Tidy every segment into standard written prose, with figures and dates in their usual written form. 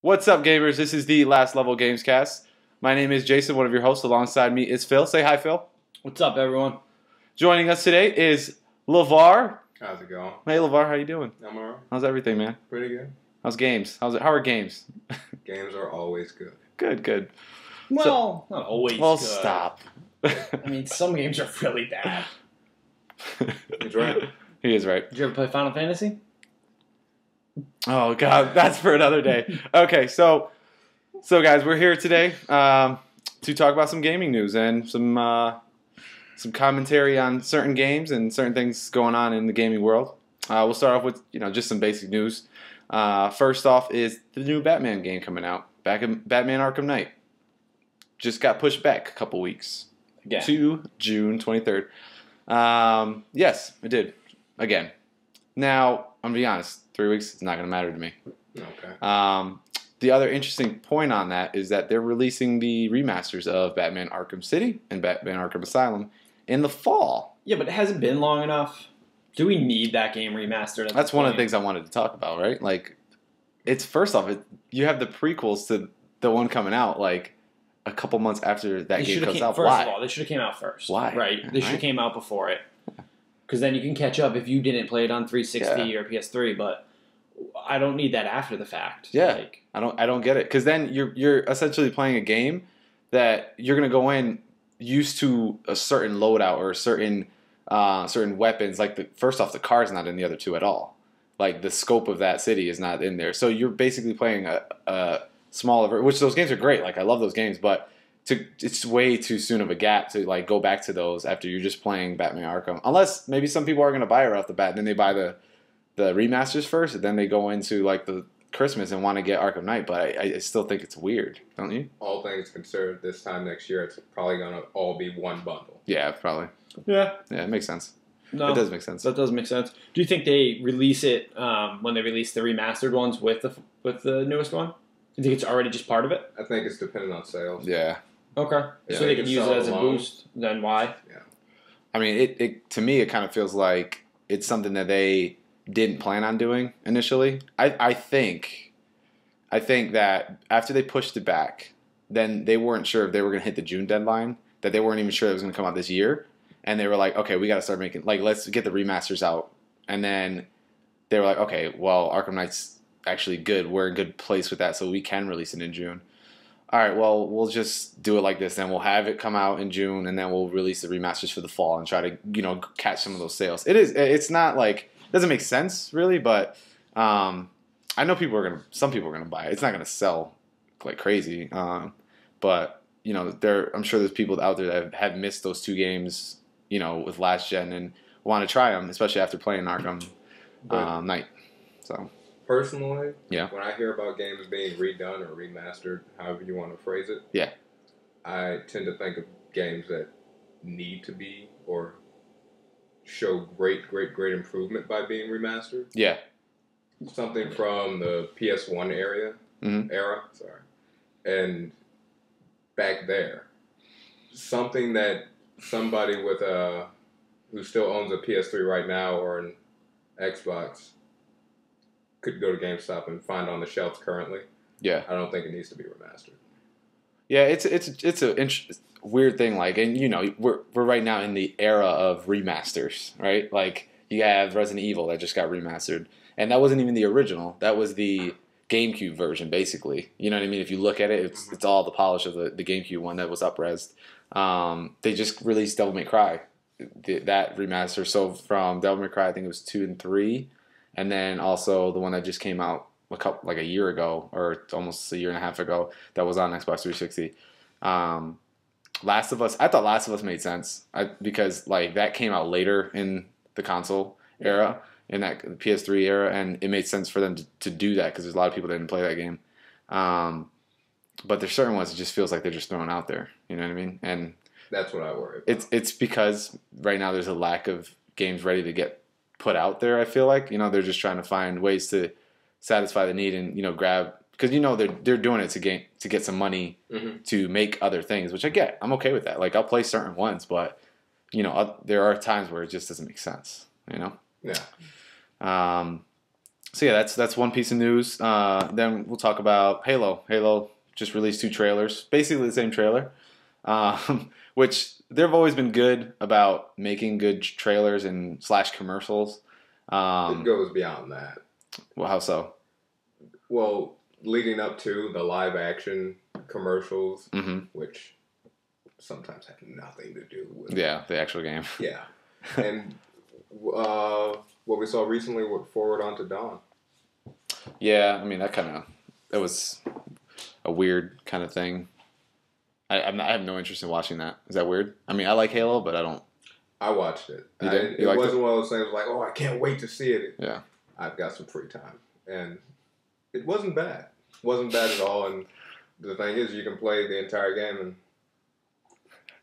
What's up, gamers? This is the Last Level Gamescast. My name is Jason, one of your hosts. Alongside me is Phil. Say hi, Phil. What's up, everyone? Joining us today is Levar. How's it going? Hey, Levar, how you doing? I'm alright. How's everything, man? Pretty good. How's games? How are games? Games are always good. Good. Well, not always Well, good. stop. I mean, some games are really bad. He's right. He is right. Did you ever play Final Fantasy? Oh, God, that's for another day. Okay, so guys, we're here today to talk about some gaming news and some commentary on certain games and certain things going on in the gaming world. We'll start off with just some basic news. First off is the new Batman game coming out. Batman Arkham Knight just got pushed back a couple weeks to June 23rd. Yes, it did again. Now I'm gonna be honest. 3 weeks, it's not going to matter to me. Okay. The other interesting point on that is that they're releasing the remasters of Batman Arkham City and Batman Arkham Asylum in the fall. Yeah, but it hasn't been long enough. Do we need that game remastered? That's one of the things I wanted to talk about, right? Like, it's first off, you have the prequels to the one coming out like a couple months after that game comes out. First of all, they should have came out first. Why? Right? They should have came out before it. Because then you can catch up if you didn't play it on 360 or PS3, but I don't need that after the fact. Yeah, I don't get it. Because then you're essentially playing a game that you're gonna go in used to a certain loadout or certain weapons. Like first off, the car's not in the other two at all. Like the scope of that city is not in there. So you're basically playing a smaller, which those games are great. Like I love those games, but it's way too soon of a gap to like go back to those after you're just playing Batman Arkham. Unless maybe some people are going to buy it right off the bat, and then they buy the remasters first, and then they go into like the Christmas and want to get Arkham Knight. But I still think it's weird, don't you? All things considered, this time next year, it's probably going to all be one bundle. Yeah, probably. Yeah, it makes sense. No, it does make sense. That does make sense. Do you think they release it when they release the remastered ones with the newest one? Do you think it's already just part of it? I think it's dependent on sales. Yeah. Okay. Yeah, So they can use it as a boost. Then why? Yeah. I mean, it to me, it kind of feels like it's something that they didn't plan on doing initially. I think that after they pushed it back, then they weren't sure if they were going to hit the June deadline, that they weren't even sure it was going to come out this year. And they were like, okay, we got to start making, like, let's get the remasters out. And then they were like, okay, well, Arkham Knight's actually good. We're in a good place with that, so we can release it in June. All right, well, we'll just do it like this. Then we'll have it come out in June, and then we'll release the remasters for the fall and try to, catch some of those sales. It's not like, it doesn't make sense, really, but I know some people are going to buy it. It's not going to sell like crazy. But, I'm sure there's people out there that have missed those two games, with last gen and want to try them, especially after playing Arkham Knight. So. Personally, yeah. When I hear about games being redone or remastered, however you want to phrase it, yeah, I tend to think of games that need to be or show great improvement by being remastered. Yeah. Something from the PS1 era, and back there. Something that somebody with who still owns a PS3 right now or an Xbox could go to GameStop and find on the shelves currently. Yeah, I don't think it needs to be remastered. Yeah, it's a weird thing. Like, and we're right now in the era of remasters, right? Like you have Resident Evil that just got remastered, and that wasn't even the original. That was the GameCube version, basically. You know what I mean? If you look at it, it's all the polish of the GameCube one that was up-resed. They just released Devil May Cry, that remaster. So from Devil May Cry, I think it was 2 and 3. And then also the one that just came out a year ago, or almost a year and a half ago, that was on Xbox 360. Last of Us, I thought Last of Us made sense because like that came out later in the console era, in that PS3 era, and it made sense for them to do that because there's a lot of people that didn't play that game. But there's certain ones it just feels like they're just thrown out there. You know what I mean? And that's what I worry about. It's because right now there's a lack of games ready to get put out there. I feel like they're just trying to find ways to satisfy the need and grab, because they're doing it to get some money to make other things, which I get. I'm okay with that. Like I'll play certain ones, but there are times where it just doesn't make sense. Yeah. So yeah, that's one piece of news. Then we'll talk about Halo. Halo just released 2 trailers, basically the same trailer, which they've always been good about making good trailers and / commercials. It goes beyond that. Well, how so? Well, leading up to the live action commercials, which sometimes have nothing to do with the actual game. Yeah, and what we saw recently with Forward Onto Dawn. Yeah, I mean that was a weird kind of thing. I have no interest in watching that. Is that weird? I mean, I like Halo, but I don't. I watched it. You did? It wasn't one of those things like, oh, I can't wait to see it. Yeah. I've got some free time, and it wasn't bad. It wasn't bad at all. And the thing is, you can play the entire game, and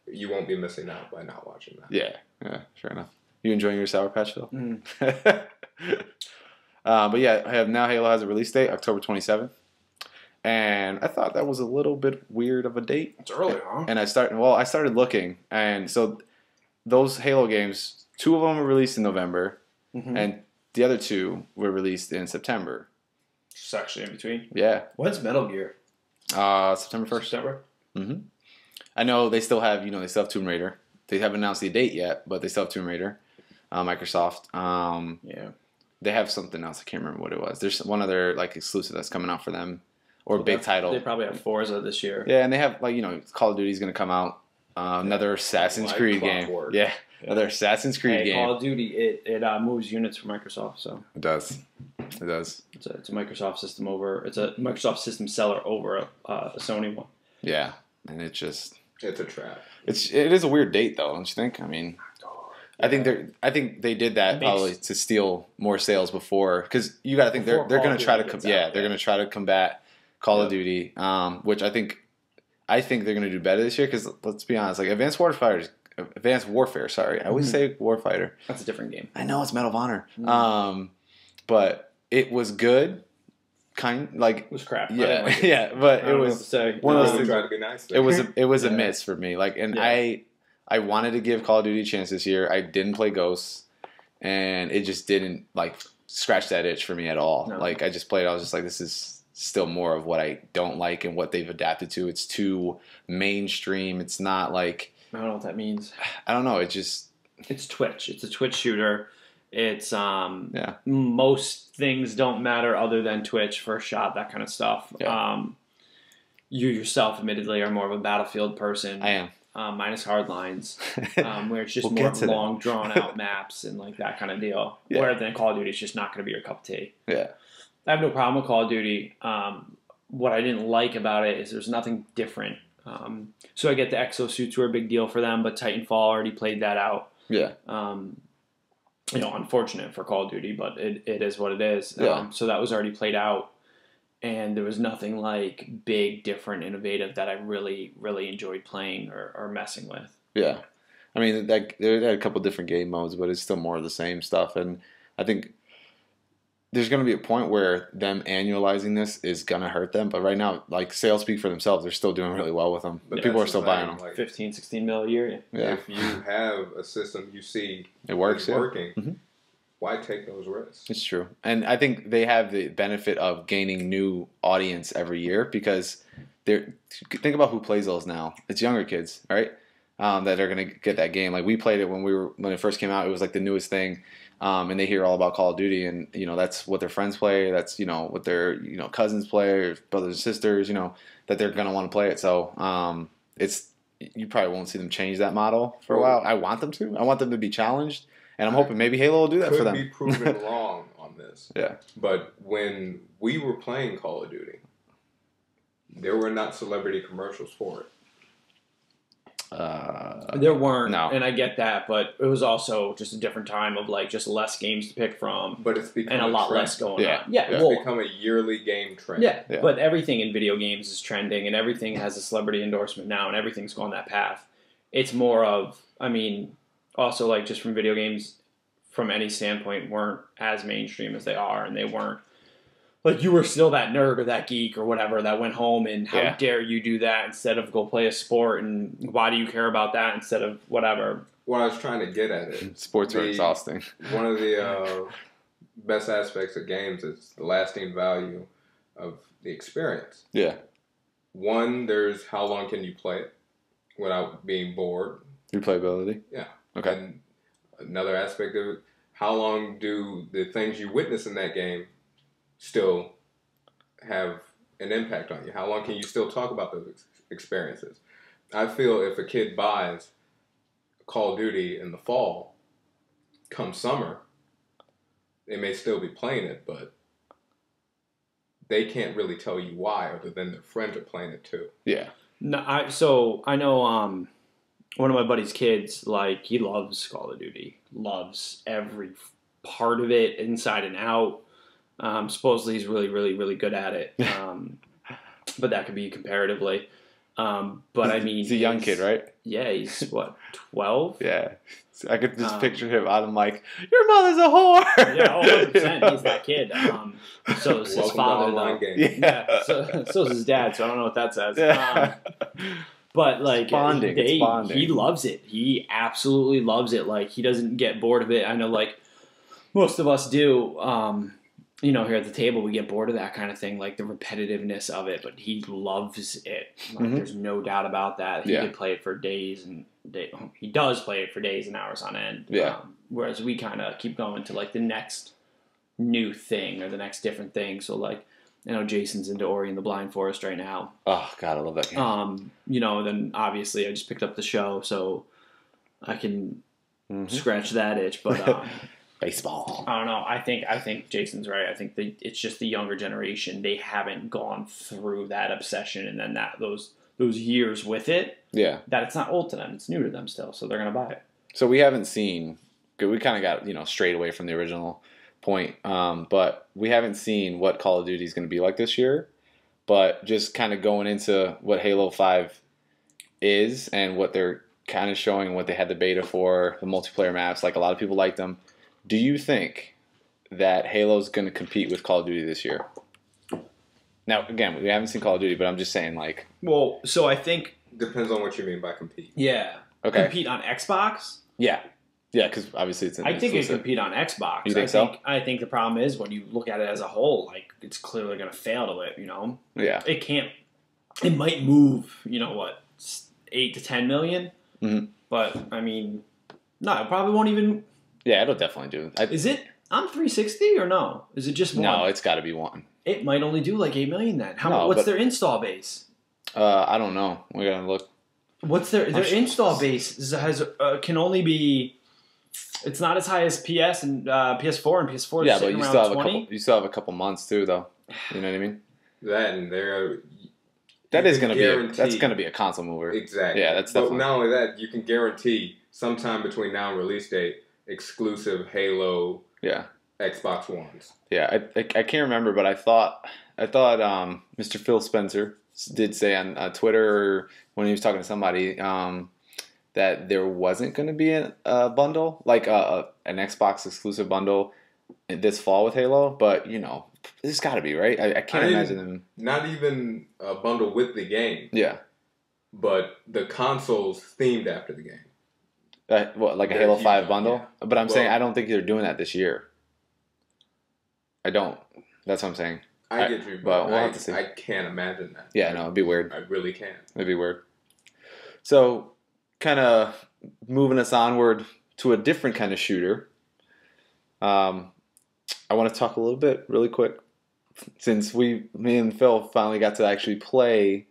you won't be missing out by not watching that. Yeah, fair enough. You enjoying your Sour Patch, Phil? But yeah, now Halo has a release date, October 27th. And I thought that was a little bit weird of a date. It's early, huh? And I started looking, and so those Halo games, 2 of them were released in November, and the other 2 were released in September. Just actually in between. Yeah. When's Metal Gear? September 1st. September. I know they still have Tomb Raider. They haven't announced the date yet, but they still have Tomb Raider. Microsoft. Yeah. They have something else. I can't remember what it was. There's one other exclusive that's coming out for them. Or big title. They probably have Forza this year. Yeah, and they have Call of Duty's going to come out. Another Assassin's Creed game. Yeah, another Assassin's Creed game. Call of Duty it moves units for Microsoft, so it does. It does. It's a Microsoft system over. It's a Microsoft system seller over a Sony one. Yeah, and it's a trap. It is a weird date though, don't you think? I mean, I think they did that probably to steal more sales before, because you got to think they're going to try to they're going to try to combat Call of Duty, which I think they're going to do better this year, because let's be honest, Advanced Warfare. Sorry, I always say Warfighter. That's a different game. I know it's Medal of Honor, but it was good. It was crap. Yeah, yeah, but it was one of those things. Trying to be nice. It was a miss for me. I wanted to give Call of Duty a chance this year. I didn't play Ghosts, and it just didn't scratch that itch for me at all. No. I just played. I was just like, this is still more of what I don't like and what they've adapted to. It's too mainstream. It's not I don't know what that means. I don't know. It's Twitch. It's a Twitch shooter. It's most things don't matter other than Twitch, first shot, that kind of stuff. Yeah. You yourself, admittedly, are more of a Battlefield person. I am. Minus Hardlines, where it's just more of long, drawn-out maps and that kind of deal. Yeah. Where then Call of Duty is just not going to be your cup of tea. Yeah. I have no problem with Call of Duty. What I didn't like about it is there's nothing different. So I get the exosuits were a big deal for them, but Titanfall already played that out. Yeah. Unfortunate for Call of Duty, but it is what it is. Yeah. So that was already played out, and there was nothing big, different, innovative that I really, really enjoyed playing or messing with. Yeah. I mean, they had a couple different game modes, but it's still more of the same stuff. And I think there's going to be a point where them annualizing this is going to hurt them. But right now, sales speak for themselves. They're still doing really well with them. But people are still buying them. 15, 16 mil a year. Yeah. If you have a system you see it works, working, why take those risks? It's true. And I think they have the benefit of gaining new audience every year, because think about who plays those now. It's younger kids, right? That are going to get that game. We played it when it first came out. It was the newest thing. And they hear all about Call of Duty, and that's what their friends play. That's what their cousins play, or brothers and sisters. That they're gonna want to play it. So you probably won't see them change that model for a while. I want them to. I want them to be challenged, and I'm hoping maybe Halo will do that for them. Could be proven wrong on this. Yeah. But when we were playing Call of Duty, there were not celebrity commercials for it. There weren't, no. And I get that, but it was also just a different time of just less games to pick from, but it's become and a lot trend. less going Yeah. on. Yeah, It's become a yearly game trend. Yeah, Yeah. but everything in video games is trending, and everything has a celebrity endorsement now, and everything's going that path. It's more of, also just from video games, from any standpoint, weren't as mainstream as they are, and they weren't. You were still that nerd or that geek or whatever that went home, and how dare you do that instead of go play a sport, and why do you care about that instead of whatever? What I was trying to get at it. Sports are exhausting. One of the best aspects of games is the lasting value of the experience. Yeah. One, there's how long can you play it without being bored. Replayability. Yeah. Okay. And another aspect of it, how long do the things you witness in that game still have an impact on you? How long can you still talk about those experiences? I feel if a kid buys Call of Duty in the fall, come summer, they may still be playing it, but they can't really tell you why, other than their friends are playing it too. Yeah. No, I know one of my buddy's kids, like, he loves Call of Duty, loves every part of it, inside and out. Supposedly he's really, really, really good at it. But that could be comparatively. But I mean, he's a young kid, right? Yeah, he's what, 12? Yeah. So I could just picture him out of the mic. Your mother's a whore. Yeah, 100%. He's that kid. So is his father, though. Yeah. So is his dad. So I don't know what that says. Yeah. But like, it's bonding. It's bonding. He loves it. He absolutely loves it. Like, he doesn't get bored of it. I know, like, most of us do. Here at the table, we get bored of that kind of thing, like the repetitiveness of it. But he loves it. Like, there's no doubt about that. He could play it for days and he does play it for days and hours on end. Yeah. Whereas we kind of keep going to like the next new thing or the next different thing. So like, I know Jason's into Ori and the Blind Forest right now. Oh God, I love that game. Then obviously I just picked up the show, so I can scratch that itch. But baseball. I don't know. I think Jason's right. I think it's just the younger generation. They haven't gone through that obsession and then those years with it. Yeah. That it's not old to them. It's new to them still, so they're gonna buy it. So we haven't seen. We kind of got strayed away from the original point, but we haven't seen what Call of Duty is going to be like this year. But just kind of going into what Halo 5 is and what they're kind of showing, what they had the beta for, the multiplayer maps, like a lot of people liked them. Do you think that Halo's going to compete with Call of Duty this year? Now, again, we haven't seen Call of Duty, but I'm just saying, like... Well, so I think... Depends on what you mean by compete. Yeah. Okay. Compete on Xbox? Yeah. Yeah, because obviously it's an I think it exclusive. can compete on Xbox. You think so? I think the problem is when you look at it as a whole, like, it's clearly going to fail to it, Yeah. It can't... It might move, 8 to 10 million? Mm-hmm. But, I mean... No, it probably won't even... Yeah, it'll definitely do. Is it on 360 or no? Is it just one? No, it's got to be one. It might only do like 8 million then. What's their install base? I don't know. We gotta look. What's their install base? Can only be. It's not as high as PS and PS4 and PS4. Yeah, but you still have a $20. couple months too, though. You know what I mean? That and that's gonna be a console mover. Exactly. Yeah, that's definitely. But not only that, you can guarantee sometime between now and release date exclusive Halo. Yeah. Xbox Ones. Yeah, I can't remember, but I thought Mr. Phil Spencer did say on Twitter when he was talking to somebody that there wasn't going to be a bundle, like an Xbox exclusive bundle this fall with Halo, but there's got to be, right? I can't imagine them. Not even a bundle with the game. Yeah. But the consoles themed after the game. Like a Halo 5 bundle? Yeah. But I'm saying I don't think they're doing that this year. I don't. That's what I'm saying. I get you, but we'll have to see. I can't imagine that. Yeah, no, it'd be weird. I really can't. It'd be weird. So, kind of moving us onward to a different kind of shooter. I want to talk a little bit, really quick, since me and Phil finally got to actually play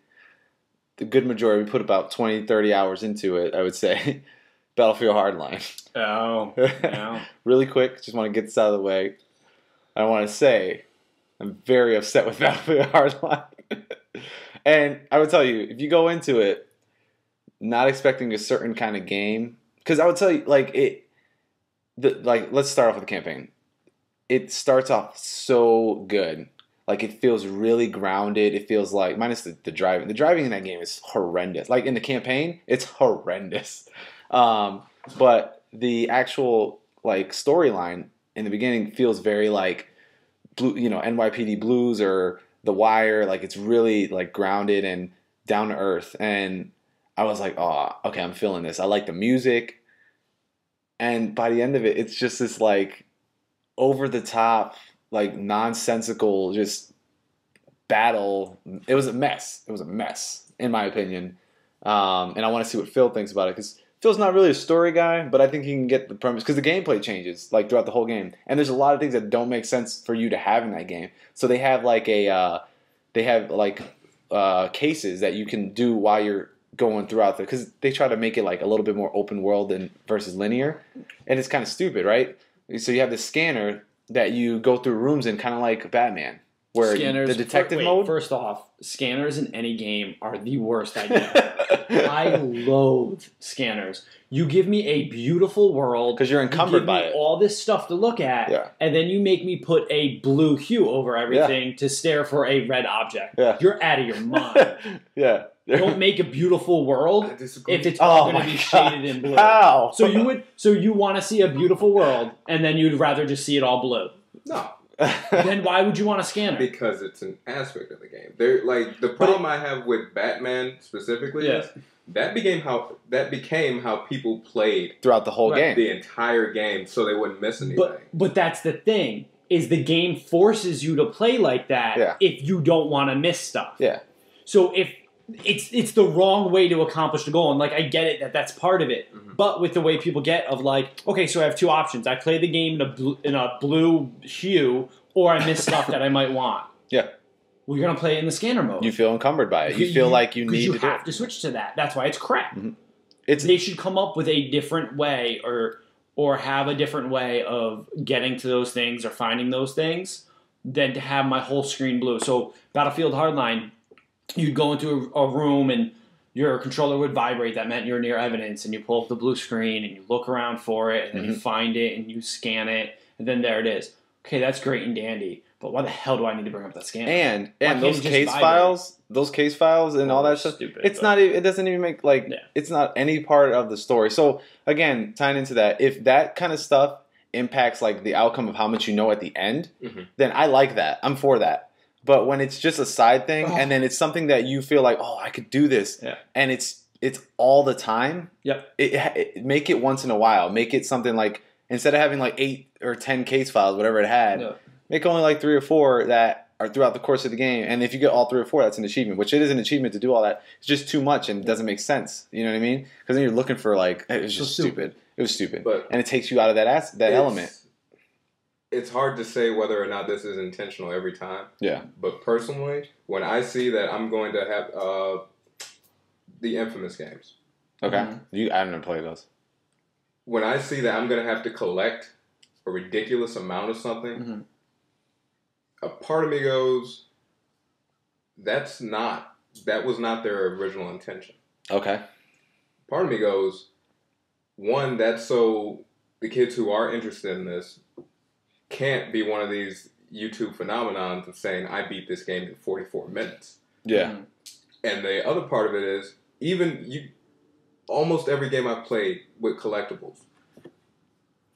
the good majority. We put about 20, 30 hours into it, I would say. Battlefield Hardline. Oh, yeah. Really quick, just want to get this out of the way. I want to say I'm very upset with Battlefield Hardline. And I would tell you, if you go into it not expecting a certain kind of game, because I would tell you, let's start off with the campaign. It starts off so good. Like, it feels really grounded. It feels like, minus the driving. The driving in that game is horrendous. Like, in the campaign, it's horrendous. But the actual, storyline in the beginning feels very blue, NYPD Blues or The Wire. Like, it's really grounded and down to earth. And I was like, oh, okay, I'm feeling this. I like the music. And by the end of it, it's just this over the top, like nonsensical, just battle. It was a mess. It was a mess, in my opinion. And I want to see what Phil thinks about it, because Phil's not really a story guy, but I think he can get the premise, because the gameplay changes like throughout the whole game, and there's a lot of things that don't make sense for you to have in that game. So they have like cases that you can do while you're going throughout because they try to make it like a little bit more open world versus linear, and it's kind of stupid, right? So you have this scanner that you go through rooms in, kind of like Batman, where the detective mode. First off, scanners in any game are the worst idea. I loathe scanners. You give me a beautiful world because you're encumbered by it. All this stuff to look at, and then you make me put a blue hue over everything to stare for a red object. Yeah. You're out of your mind. Yeah. Don't make a beautiful world if it's all going to be shaded in blue. How? So you want to see a beautiful world, and then you'd rather just see it all blue. No. Then why would you want a scanner? Because it's an aspect of the game. The problem I have with Batman specifically is that became how people played throughout the whole game, the entire game, so they wouldn't miss anything. But that's the thing, is the game forces you to play like that if you don't want to miss stuff. Yeah. So if it's the wrong way to accomplish the goal, and like I get it that's part of it, but with the way people get of like, okay, so I have two options: I play the game in a blue hue, or I miss stuff that I might want. Yeah. Well, you're gonna play it in the scanner mode. You feel encumbered by it. You feel like you need to switch to that. That's why it's crap. Mm-hmm. They should come up with a different way, or have a different way of getting to those things or finding those things than to have my whole screen blue. So Battlefield Hardline, you'd go into a room and your controller would vibrate. That meant you're near evidence, and you pull up the blue screen and you look around for it, and then you find it and you scan it, and then there it is. Okay, that's great and dandy, but why the hell do I need to bring up that scanner? And those case files and all that stuff. Stupid, it doesn't even make it's not any part of the story. So again, tying into that, if that kind of stuff impacts like the outcome of how much you know at the end, then I like that. I'm for that. But when it's just a side thing, and then it's something that you feel like, oh, I could do this, and it's all the time. Yep. Make it once in a while. Make it something like, instead of having like 8 or 10 case files, whatever it had, make only like 3 or 4 that are throughout the course of the game. And if you get all 3 or 4, that's an achievement. Which it is an achievement to do all that. It's just too much and it doesn't make sense. You know what I mean? Because then you're looking for like, it was just stupid. It was stupid, and it takes you out of that element. It's hard to say whether or not this is intentional every time. Yeah. But personally, when I see that I'm going to have the Infamous games. Okay. I haven't played those. When I see that I'm going to have to collect a ridiculous amount of something, a part of me goes, that was not their original intention. Okay. Part of me goes, one, that's so the kids who are interested in this can't be one of these YouTube phenomenons of saying, I beat this game in 44 minutes. Yeah. And the other part of it is, almost every game I've played with collectibles,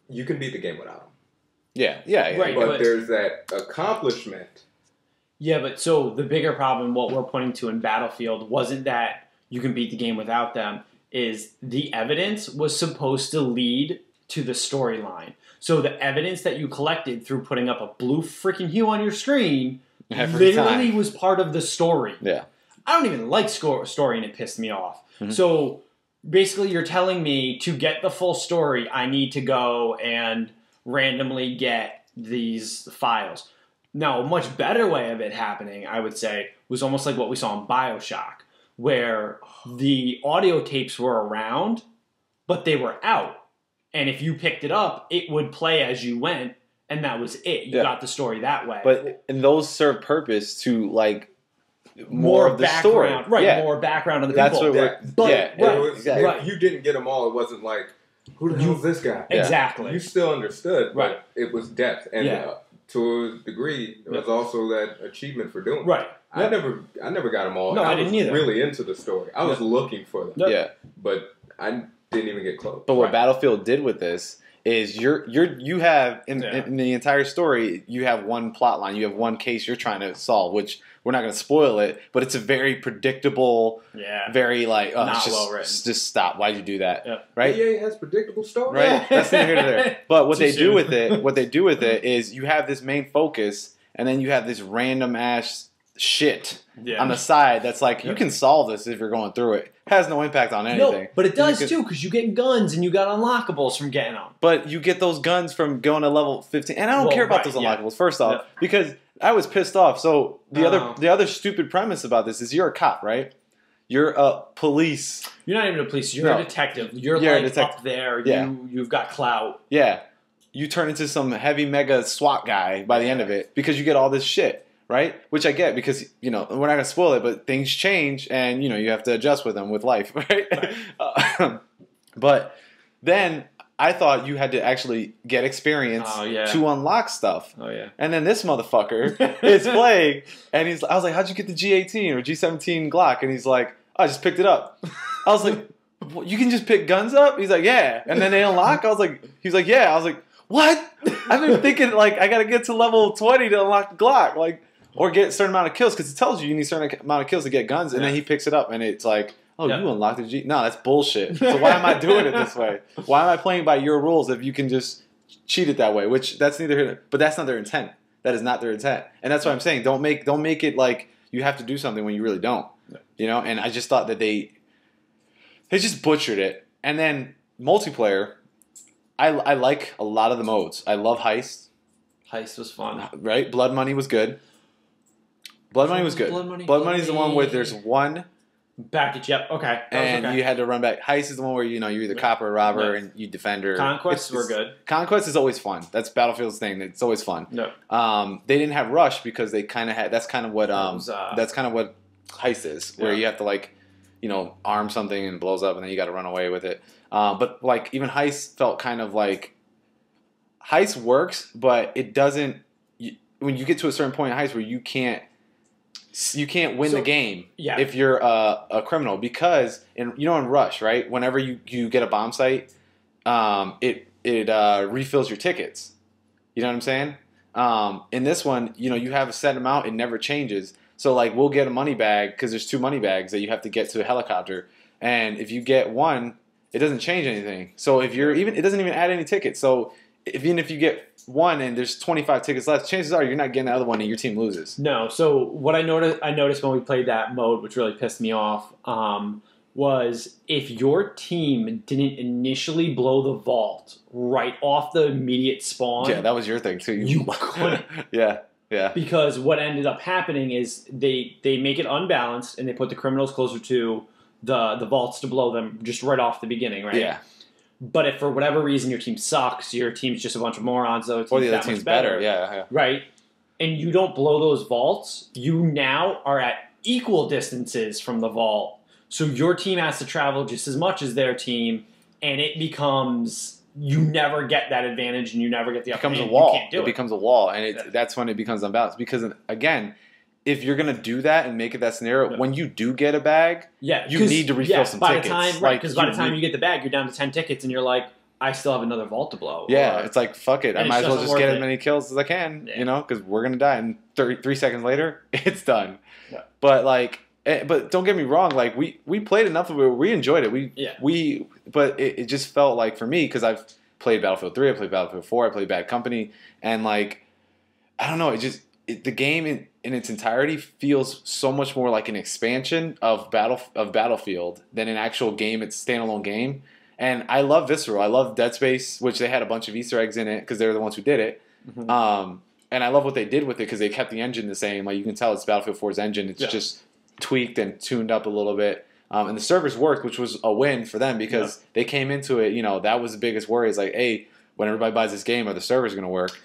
you can beat the game without them. Yeah. Right, but there's that accomplishment. Yeah, but so the bigger problem, what we're pointing to in Battlefield, wasn't that you can beat the game without them, is the evidence was supposed to lead to the storyline. So the evidence that you collected through putting up a blue freaking hue on your screen literally was part of the story. Yeah. I don't even like story, and it pissed me off. So basically you're telling me to get the full story, I need to go and randomly get these files. Now, a much better way of it happening, I would say, was almost like what we saw in BioShock, where the audio tapes were around, but they were out. And if you picked it up, it would play as you went, and that was it. You got the story that way. And those serve purpose to, like, more of the story. Right, more background on the people. If you didn't get them all, it wasn't like, who the hell is this guy? Exactly. You still understood, but right. It was depth. And to a degree, there was also that achievement for doing it. Right. I never got them all. No, I didn't either. Really into the story. I was looking for them. Yeah. But I didn't even get close. But what Battlefield did with this is you have in the entire story, you have one plot line, you have one case you're trying to solve, which we're not going to spoil it, but it's a very predictable, very like not well written. Just stop. Why'd you do that? Yep. Right? EA has predictable stories. Right? That's neither here nor there. But what they do with it is you have this main focus, and then you have this random ass shit on the side that's like you can solve this if you're going through it. Has no impact on anything. No, but it does too, because you get guns and you got unlockables from getting them. But you get those guns from going to level 15, and I don't care about those unlockables. First off, because I was pissed off. So the other stupid premise about this is you're a cop, right? You're a police. You're not even a police. You're a detective. You're like up there. You've got clout. Yeah, you turn into some heavy mega SWAT guy by the end of it because you get all this shit. Right? Which I get because, we're not going to spoil it, but things change and, you have to adjust with them with life, right? But then I thought you had to actually get experience to unlock stuff. Oh, yeah. And then this motherfucker is playing and I was like, how'd you get the G18 or G17 Glock? And he's like, oh, I just picked it up. I was like, you can just pick guns up? He's like, yeah. And then they unlock? He's like, yeah. I was like, what? I've been thinking, like, I got to get to level 20 to unlock the Glock. Like, or get a certain amount of kills, because it tells you need a certain amount of kills to get guns, and then he picks it up, and it's like, oh, you unlocked the G. No, that's bullshit. So why am I doing it this way? Why am I playing by your rules if you can just cheat it that way? Which that's neither here, but that's not their intent. That is not their intent, and that's what I'm saying. Don't make it like you have to do something when you really don't. And I just thought that they just butchered it. And then multiplayer, I like a lot of the modes. I love Heist. Heist was fun. Right? Blood Money was good. Blood Money was good. Blood Money is the one where there's one back. Yep. Okay. And you had to run back. Heist is the one where you're either cop or robber and you defender. Conquests were good. Conquest is always fun. That's Battlefield's thing. It's always fun. No. They didn't have Rush because they kind of had. That's kind of what that's kind of what Heist is, where you have to arm something and it blows up and then you got to run away with it. But like even Heist felt kind of like Heist works, but it doesn't. When you get to a certain point in Heist where you can't win the game if you're a criminal, because in Rush, right? Whenever you get a bomb site, it refills your tickets. You know what I'm saying? In this one, you have a set amount; it never changes. So like we'll get a money bag because there's 2 money bags that you have to get to a helicopter, and if you get one, it doesn't change anything. So if it doesn't even add any tickets. So even if you get one and there's 25 tickets left, chances are you're not getting the other one and your team loses. No. So what I noticed when we played that mode, which really pissed me off, was if your team didn't initially blow the vault right off the immediate spawn. Yeah, that was your thing too. You couldn't. Yeah. Because what ended up happening is they make it unbalanced and they put the criminals closer to the vaults to blow them just right off the beginning, right? Yeah. But if for whatever reason your team sucks, your team's just a bunch of morons, though, or the other team's better, yeah, right? And you don't blow those vaults, you now are at equal distances from the vault. So your team has to travel just as much as their team, and it becomes you never get that advantage, and you never get the upper hand. It becomes a wall. You can't do it. Becomes a wall, and that's when it becomes unbalanced. Because again, if you're gonna do that and make it that scenario, when you do get a bag, you need to refill some tickets. Because by the time you get the bag, you're down to 10 tickets, and you're like, I still have another vault to blow. Yeah, it's like, fuck it. I might as well just get as many kills as I can, because we're going to die. And 3 seconds later, it's done. Yeah. But but don't get me wrong, like we played enough of it. We enjoyed it. But it just felt like, for me, because I've played Battlefield 3, I played Battlefield 4, I played Bad Company, and I don't know, the game in its entirety feels so much more like an expansion of Battlefield than an actual game. It's a standalone game. And I love Visceral. I love Dead Space, which they had a bunch of Easter eggs in it because they're the ones who did it. Mm-hmm. And I love what they did with it because they kept the engine the same. Like, you can tell it's Battlefield 4's engine. It's just tweaked and tuned up a little bit. And the servers worked, which was a win for them because they came into it, that was the biggest worry. Is like, hey, when everybody buys this game, are the servers going to work?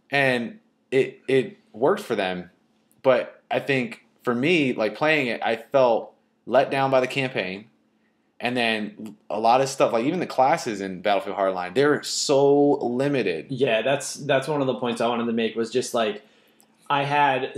And it worked for them. But I think for me, like playing it, I felt let down by the campaign. And then a lot of stuff, like even the classes in Battlefield Hardline, they're so limited. Yeah, that's one of the points I wanted to make was just like I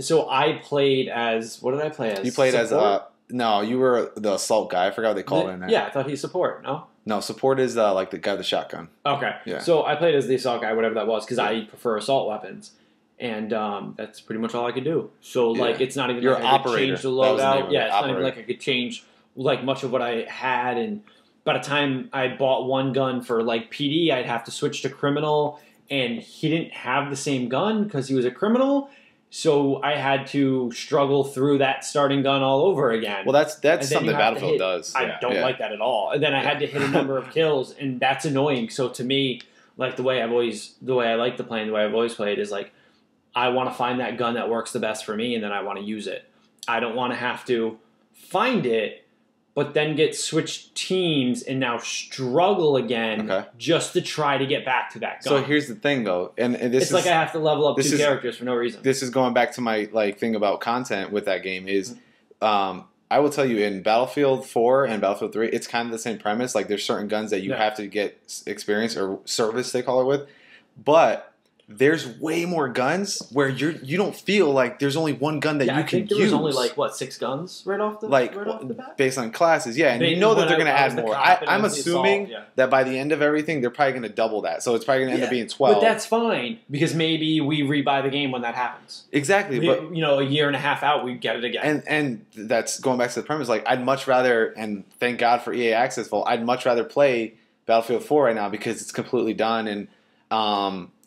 played as, what did I play as? You played support? no, you were the assault guy. I forgot what they called it in there. Yeah, I thought he's support, no? No, support is like the guy with the shotgun. Okay. Yeah. So I played as the assault guy, whatever that was, because I prefer assault weapons. And that's pretty much all I could do. So, like, it's not even You're like an I could operator. change the That was the name loadout. of it, Yeah, it's not operator. even like I could change, like, much of what I had. And by the time I bought one gun for, like, PD, I'd have to switch to criminal. And he didn't have the same gun because he was a criminal. So I had to struggle through that starting gun all over again. Well, that's And then something you have to Battlefield hit- does. I don't like that at all. And then I had to hit a number of kills, and that's annoying. So to me, like the way I like to play and the way I've always played is like, I want to find that gun that works the best for me, and then I want to use it. I don't want to have to find it, but then get switched teams and now struggle again just to try to get back to that gun. So here's the thing, though, and this it's like I have to level up two characters for no reason. This is going back to my thing about content with that game is, I will tell you in Battlefield 4 and Battlefield 3, it's kind of the same premise. Like there's certain guns that you have to get experience or service they call it with, but there's way more guns where you don't feel like there's only one gun that you can use. There was only like 6 guns right off the bat? Based on classes, yeah, and you know that they're going to add more. I'm assuming that by the end of everything, they're probably going to double that, so it's probably going to end up being 12. But that's fine because maybe we rebuy the game when that happens. Exactly, but a year and a half out, we get it again. And that's going back to the premise. Like I'd much rather, and thank God for EA Access Vault, I'd much rather play Battlefield 4 right now because it's completely done and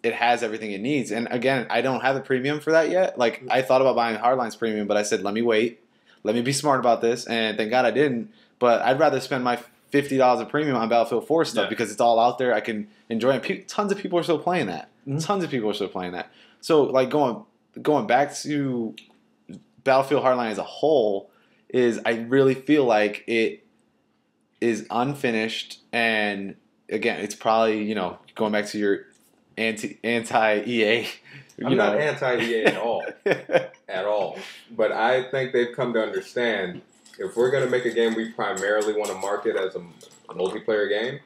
it has everything it needs. And again, I don't have the premium for that yet. Like I thought about buying Hardline's premium, but I said, let me wait. Let me be smart about this. And thank God I didn't. But I'd rather spend my $50 of premium on Battlefield 4 stuff because it's all out there. I can enjoy it. Tons of people are still playing that. Tons of people are still playing that. So like going back to Battlefield Hardline as a whole is I really feel like it is unfinished. And again, it's probably, going back to your anti-EA. I'm not anti-EA at all. At all. But I think they've come to understand if we're going to make a game we primarily want to market as a multiplayer game,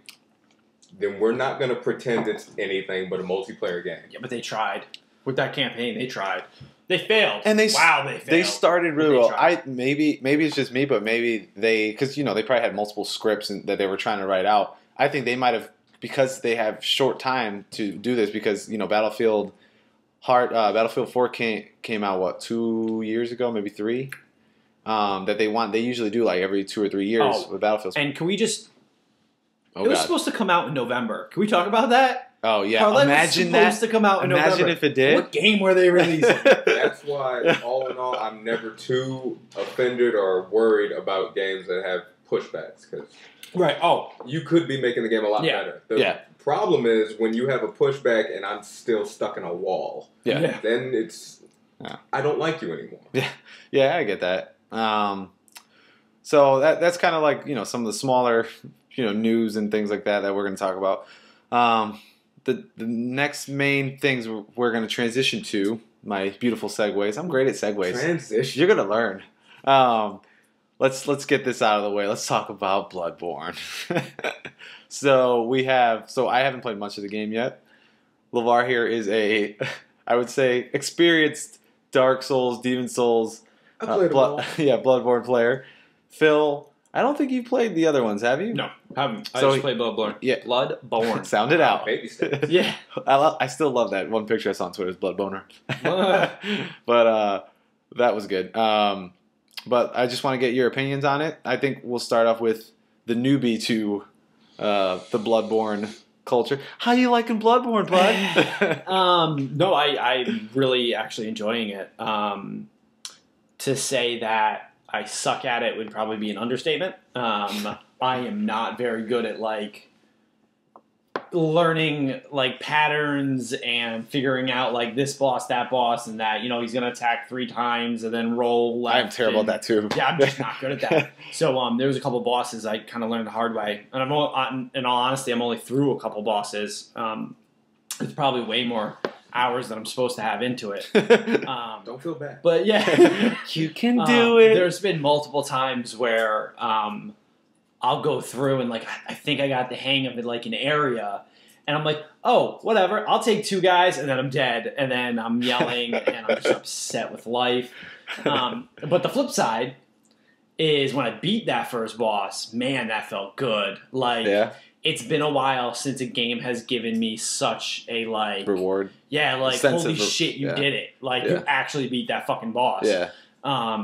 then we're not going to pretend it's anything but a multiplayer game. Yeah, but they tried. With that campaign, they tried. They failed. And they failed. They started really well. Maybe it's just me, but maybe because they probably had multiple scripts that they were trying to write out. I think they might have, because they have short time to do this, because Battlefield 4 came out 2 years ago, maybe 3. That they usually do like every 2 or 3 years with Battlefield. And can we just? It was supposed to come out in November. Can we talk about that? Oh yeah, imagine that. To come out in imagine November. If it did. What game were they releasing? That's why, all in all, I'm never too offended or worried about games that have pushbacks because. Right. Oh, you could be making the game a lot better. The problem is when you have a pushback and I'm still stuck in a wall. Yeah. Then it's I don't like you anymore. Yeah, I get that. So that's kind of like some of the smaller news and things like that we're going to talk about. The next main things we're going to transition to, my beautiful segues. I'm great at segues. Transition. You're going to learn. Let's get this out of the way. Let's talk about Bloodborne. So I haven't played much of the game yet. Levar here is I would say, experienced Dark Souls, Demon Souls, Bloodborne player. Phil, I don't think you played the other ones, have you? No, haven't. I just played Bloodborne. Yeah. Bloodborne. Sound it out. Baby steps. Yeah. I still love that one picture I saw on Twitter is Bloodboner. But that was good. But I just want to get your opinions on it. I think we'll start off with the newbie to the Bloodborne culture. How you liking Bloodborne, bud? No, I'm really actually enjoying it. To say that I suck at it would probably be an understatement. I am not very good at learning patterns and figuring out this boss, that boss, and that he's gonna attack 3 times and then roll left. I'm terrible at that too. Yeah, I'm just not good at that. So there was a couple bosses I kind of learned the hard way, and in all honesty, I'm only through a couple bosses. It's probably way more hours that I'm supposed to have into it. Don't feel bad. But yeah, you can do it. There's been multiple times where I'll go through and I think I got the hang of it an area, and I'm like, oh, whatever, I'll take 2 guys, and then I'm dead, and then I'm yelling and I'm just upset with life. But the flip side is when I beat that first boss, man, that felt good. Like, Yeah. it's been a while since a game has given me such a, like... Reward. Yeah, like, Sense holy of shit, you yeah. did it. Like, Yeah. you actually beat that fucking boss. Yeah.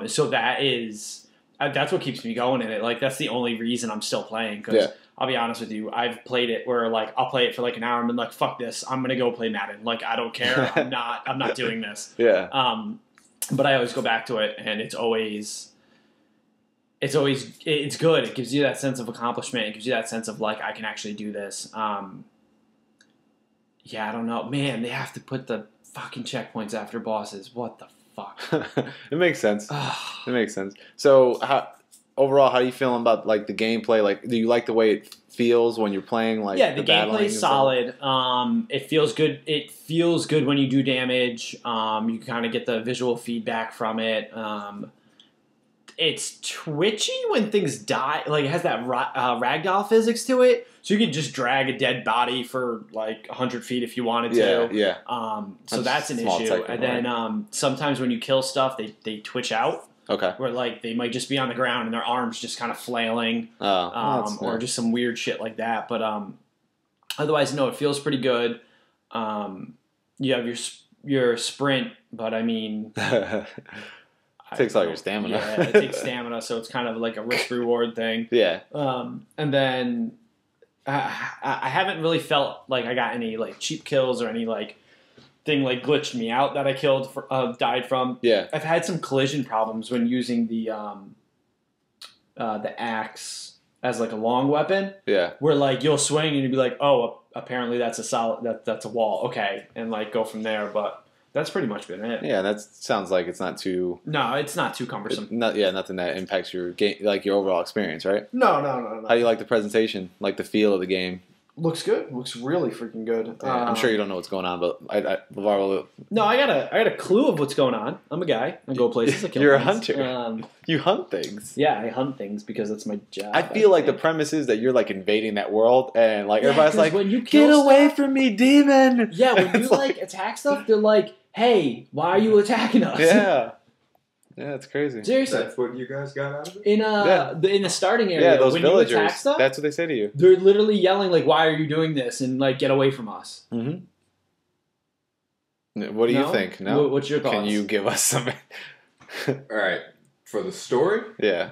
So that is... that's what keeps me going in it. Like, that's the only reason I'm still playing. Because I'll be honest with you, I've played it where, like, I'll play it for, like, an hour and been like, fuck this, I'm going to go play Madden. Like, I don't care. I'm not doing this. Yeah. But I always go back to it, and it's good. It gives you that sense of accomplishment. It gives you that sense of, like, I can actually do this. Yeah, I don't know. Man, they have to put the fucking checkpoints after bosses. What the fuck? It makes sense. It makes sense. So, overall, how are you feeling about, like, the gameplay? Like, do you like the way it feels when you're playing? Like, yeah, the gameplay is solid. It feels good. It feels good when you do damage. You kind of get the visual feedback from it. It's twitchy when things die. Like, it has that ragdoll physics to it. So you could just drag a dead body for, like, 100 feet if you wanted to. Yeah. So that's an issue. And then sometimes when you kill stuff, they twitch out. Okay. Where, like, they might just be on the ground and their arms just kind of flailing. Or just some weird shit like that. But otherwise, no, it feels pretty good. You have your sprint, but I mean... It takes all your stamina. Yeah, it takes stamina, so it's kind of like a risk-reward thing. Yeah. And then I haven't really felt like I got any, like, cheap kills or any, like, thing, like, glitched me out that I died from. Yeah. I've had some collision problems when using the axe as, like, a long weapon. Yeah. Where, like, you'll swing and you'll be like, oh, apparently that's that's a wall. Okay. And, like, go from there, but... That's pretty much been it. Yeah, that sounds like it's not too... No, it's not too cumbersome. Nothing that impacts your game, like your overall experience, right? No. How do you like the presentation, like the feel of the game? Looks good. Looks really freaking good. Yeah, I'm sure you don't know what's going on, but Levar will... No, I got a clue of what's going on. I'm a guy. I go places. I kill You're things. a hunter. You hunt things. Yeah, I hunt things because that's my job. I feel like the premise is that you're like invading that world, and like everybody's like, when you "Get away from me, demon!" Yeah, when you like attack stuff, they're like, "Hey, why are you attacking us?" Yeah, it's crazy. Seriously, That's what you guys got out of it? In the starting area, those when villagers, you attack stuff, that's what they say to you. They're literally yelling like, "Why are you doing this?" and like, "Get away from us." Mm-hmm. What do you think? No, what's your thoughts? Can you give us some? All right, for the story, yeah.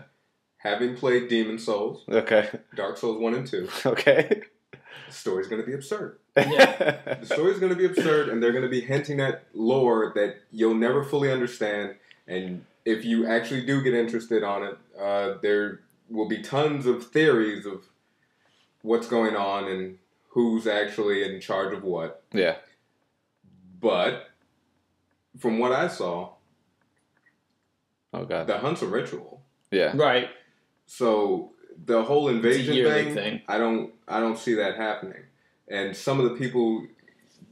Having played Demon Souls, Okay. Dark Souls 1 and 2, Okay. the story's going to be absurd. Yeah. The story's going to be absurd, and they're going to be hinting at lore that you'll never fully understand. And if you actually do get interested on it, there will be tons of theories of what's going on and who's actually in charge of what. Yeah. But from what I saw, Oh god. the hunt's a ritual. Yeah. Right. So the whole invasion yearly thing, I don't see that happening. And some of the people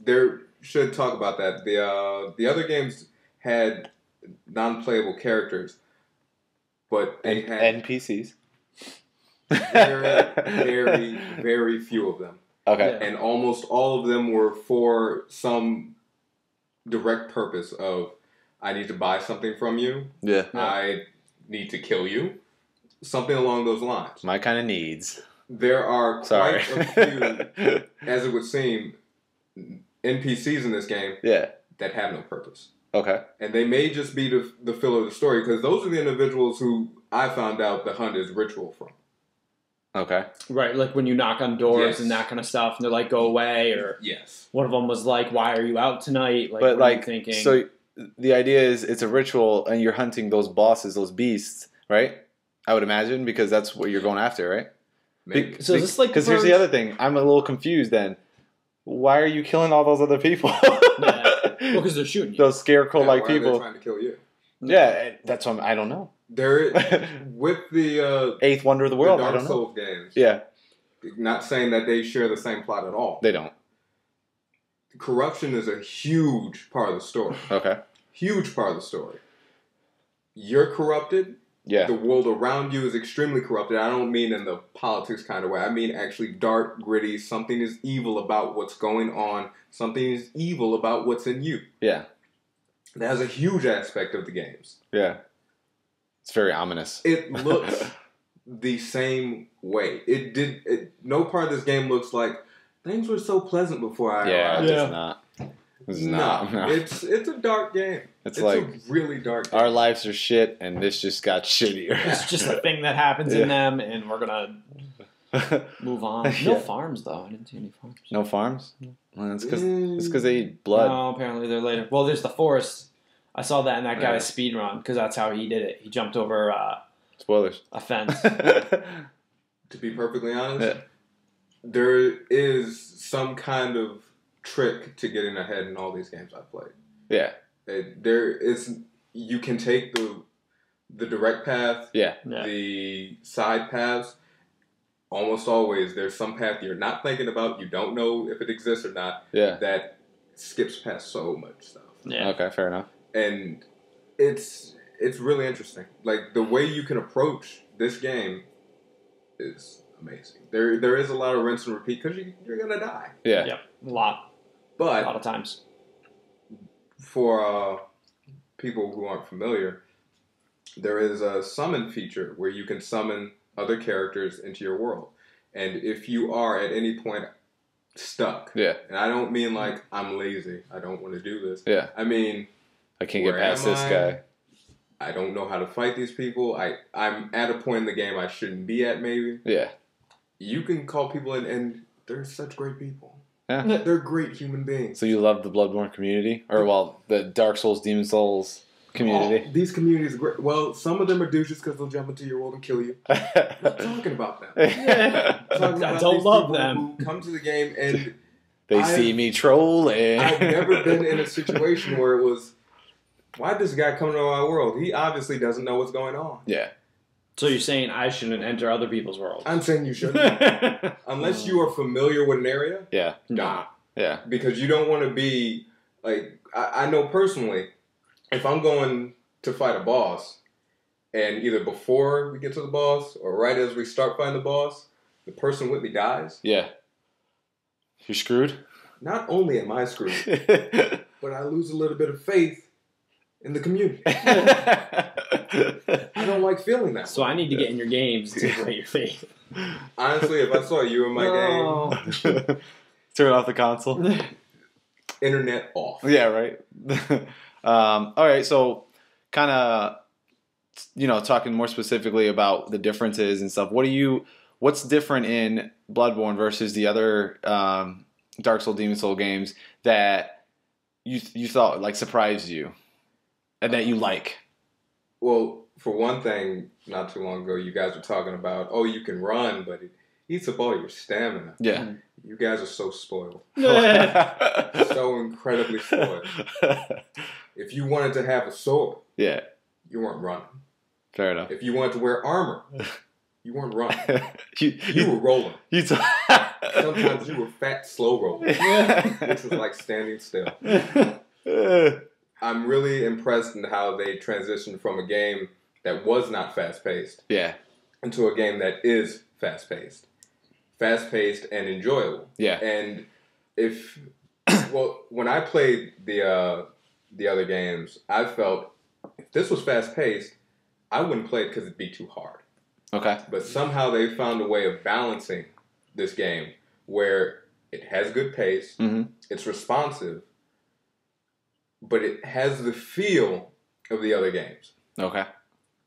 there should talk about that. The other games had non-playable characters, but they had NPCs. very, very few of them. Okay. And almost all of them were for some direct purpose of, I need to buy something from you. Yeah. I need to kill you. Something along those lines. My kind of needs. There are quite a few, as it would seem, NPCs in this game that have no purpose. Okay. And they may just be the filler of the story, because those are the individuals who I found out the hunt is ritual from. Okay. Right, like when you knock on doors and that kind of stuff, and they're like, "Go away," or one of them was like, "Why are you out tonight?" Like, but what are you thinking? So the idea is it's a ritual, and you're hunting those bosses, those beasts, right? I would imagine, because that's what you're going after, right? So is this like because here's the other thing. I'm a little confused. Then why are you killing all those other people? Well, because they're shooting you. Those scarecrow-like why people. are they trying to kill you? Yeah, that's what I don't know. There, with the eighth wonder of the world. The Dark I don't know. Souls games. Yeah. Not saying that they share the same plot at all. They don't. Corruption is a huge part of the story. Okay. Huge part of the story. You're corrupted. Yeah. The world around you is extremely corrupted. I don't mean in the politics kind of way. I mean actually dark, gritty. Something is evil about what's going on. Something is evil about what's in you. Yeah. That has a huge aspect of the games. Yeah. It's very ominous. It looks the same way. No part of this game looks like things were so pleasant before I arrived. It does not. It's not. No. It's a dark game. It's like a really dark game. Our lives are shit, and this just got shittier. It's just a thing that happens in them, and we're gonna move on. No farms though. I didn't see any farms. No farms? Well, it's because they eat blood. No, apparently they're later. Well, there's the forest. I saw that in that guy's speed run because that's how he did it. He jumped over spoilers a fence. To be perfectly honest, there is some kind of trick to getting ahead in all these games I've played. Yeah. You can take the direct path, yeah, the side paths. Almost always, there's some path you're not thinking about, you don't know if it exists or not, that skips past so much stuff. Yeah. Okay, fair enough. And it's really interesting. Like, the way you can approach this game is amazing. There is a lot of rinse and repeat because you're going to die. Yeah. Yep. A lot of times. For people who aren't familiar, there is a summon feature where you can summon other characters into your world. And if you are at any point stuck, and I don't mean like I'm lazy, I don't want to do this. Yeah. I mean, I can't get past this guy. I don't know how to fight these people. I'm at a point in the game I shouldn't be at, maybe. Yeah. You can call people in, and they're such great people. Yeah. They're great human beings. So you love the Bloodborne community? Or, the Dark Souls, Demon Souls community? These communities are great. Well, some of them are douches because they'll jump into your world and kill you. I'm not talking about them. I don't love them. Who come to the game and they see me trolling. I've never been in a situation where it was, why'd this guy come into my world? He obviously doesn't know what's going on. Yeah. So you're saying I shouldn't enter other people's worlds? I'm saying you shouldn't. Unless you are familiar with an area. Yeah. Nah. Yeah. Because you don't want to be, like, I know personally, if I'm going to fight a boss, and either before we get to the boss, or right as we start fighting the boss, the person with me dies. Yeah. You're screwed? Not only am I screwed, but I lose a little bit of faith in the community. I don't like feeling that. So I need to get in your games to break your faith. Honestly, if I saw you in my game... Turn off the console. Internet off. Yeah, right? All right, so kind of, talking more specifically about the differences and stuff. What's different in Bloodborne versus the other Dark Souls, Demon Soul games that you thought like surprised you and that you like? Well, for one thing, not too long ago, you guys were talking about, you can run, but it eats up all your stamina. Yeah. You guys are so spoiled. So incredibly spoiled. If you wanted to have a sword, you weren't running. Fair enough. If you wanted to wear armor, you weren't running. You were rolling. Sometimes you were fat, slow rolling, which was like standing still. I'm really impressed in how they transitioned from a game that was not fast-paced into a game that is fast-paced. Fast-paced and enjoyable. Yeah. And when I played the other games, I felt if this was fast-paced, I wouldn't play it because it'd be too hard. Okay. But somehow they found a way of balancing this game where it has good pace, it's responsive, but it has the feel of the other games. Okay.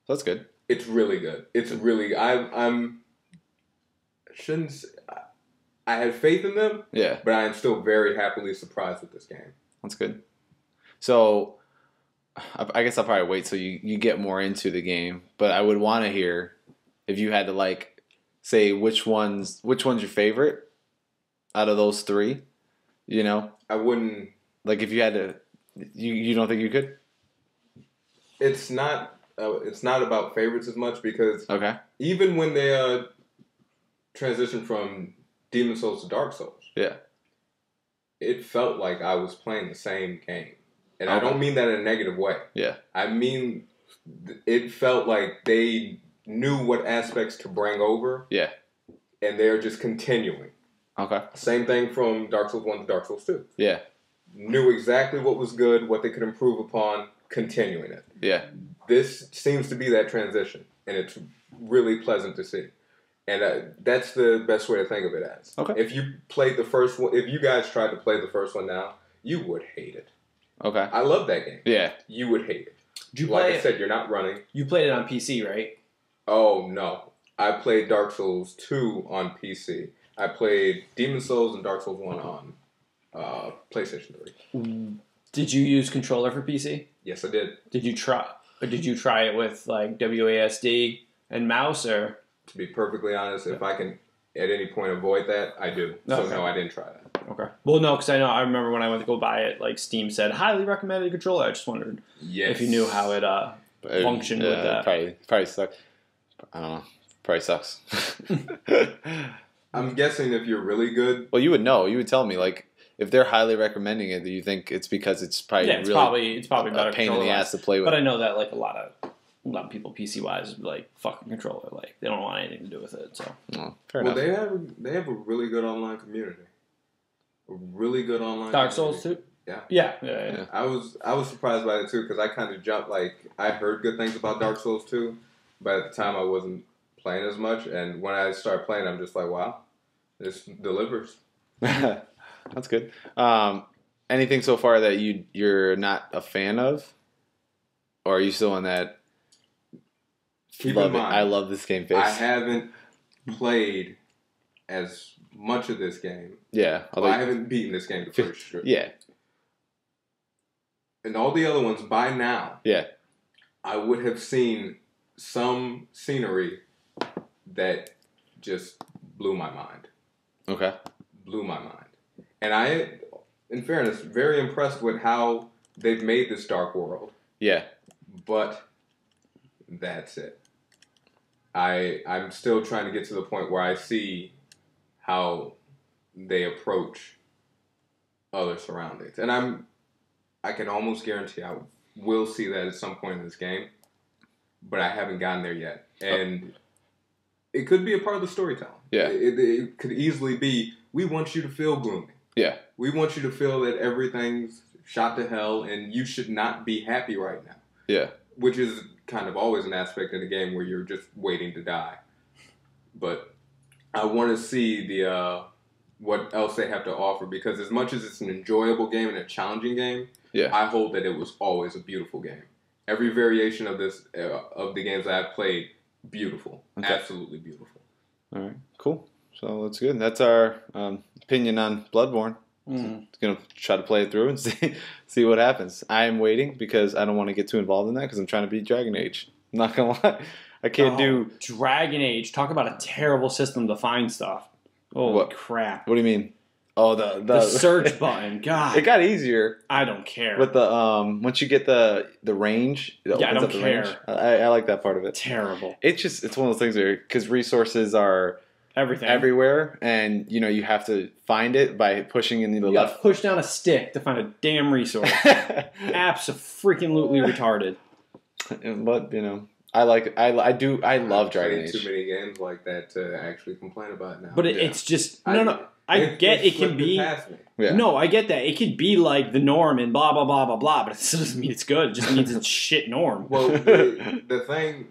That's good. It's really good. It's really... I had faith in them, but I am still very happily surprised with this game. That's good. So, I guess I'll probably wait till you get more into the game, but I would want to hear if you had to say which one's your favorite out of those three. I wouldn't. If you had to, you don't think you could? It's not about favorites as much because even when they transitioned from Demon Souls to Dark Souls, it felt like I was playing the same game. And I don't mean that in a negative way. Yeah. I mean, it felt like they knew what aspects to bring over. Yeah. And they're just continuing. Okay. Same thing from Dark Souls 1 to Dark Souls 2. Yeah. Knew exactly what was good, what they could improve upon, continuing it. Yeah. this seems to be that transition, and it's really pleasant to see. And that's the best way to think of it as. Okay. If you played the first one, if you guys tried to play the first one now, you would hate it. Okay. I love that game. Yeah. You would hate it. Did you Like play I said, you're not running. You played it on PC, right? Oh, no. I played Dark Souls 2 on PC. I played Demon Souls and Dark Souls 1 on PlayStation 3. Did you use controller for PC? Yes, I did. Did you try it with like WASD and mouse or? To be perfectly honest, if I can at any point avoid that, I do. So Okay. no, I didn't try that. Okay. Well, no, because I remember when I went to go buy it, like Steam said, highly recommended controller. I just wondered if you knew how it functioned with that. Probably sucks. I don't know. Probably sucks. I'm guessing if you're really good. Well, you would know. You would tell me, like, if they're highly recommending it, do you think it's because it's probably Yeah, it's probably better a pain in the controller-wise. ass to play with? But I know that like a lot of people PC wise like fucking controller, like they don't want anything to do with it. So Fair Well, enough. they have a really good online community. A really good online. Dark community. Souls 2? Yeah. Yeah. I was surprised by it too because I kind of jumped. Like I heard good things about Dark Souls 2, but at the time I wasn't playing as much. And when I started playing, I'm just like, wow, this delivers. That's good. Anything so far that you're not a fan of, or are you still on that? Keep love in it. mind, I love this game face. I haven't played as much of this game. Yeah, Well, I haven't beaten this game the first strip. Yeah, And all the other ones by now, yeah. I would have seen some scenery that just blew my mind. Okay. Blew my mind. And I, in fairness, very impressed with how they've made this dark world. Yeah. But that's it. I'm still trying to get to the point where I see how they approach other surroundings. And I can almost guarantee I will see that at some point in this game. But I haven't gotten there yet. And it could be a part of the storytelling. Yeah. It could easily be, we want you to feel gloomy. Yeah. We want you to feel that everything's shot to hell and you should not be happy right now. Yeah. Which is kind of always an aspect in the game where you're just waiting to die. But I want to see the what else they have to offer because as much as it's an enjoyable game and a challenging game, Yeah. I hold that it was always a beautiful game. Every variation of this of the games I've played, beautiful, Okay. absolutely beautiful. All right. Cool. So that's good. That's our opinion on Bloodborne. Mm. Gonna try to play it through and see what happens. I am waiting because I don't want to get too involved in that because I'm trying to beat Dragon Age. I'm not gonna lie, I can't do Dragon Age. Talk about a terrible system to find stuff. Holy What? crap! What do you mean? Oh, The search button. God, It got easier I don't care. with the once you get the range. It Yeah, I opens don't up the care. range. I like that part of it. Terrible. It's one of those things where because resources are Everything. everywhere, and you have to find it by pushing in the You gotta left. push down a stick to find a damn resource. Abso-freaking-lutely retarded. But I love Dragon I've played Age. too many games like that to actually complain about it now. But it's just I get it can slipped be. past me. Yeah. No, I get that. It could be like the norm and blah blah blah blah blah, but it still doesn't mean it's good. It just means it's shit norm. Well, the thing,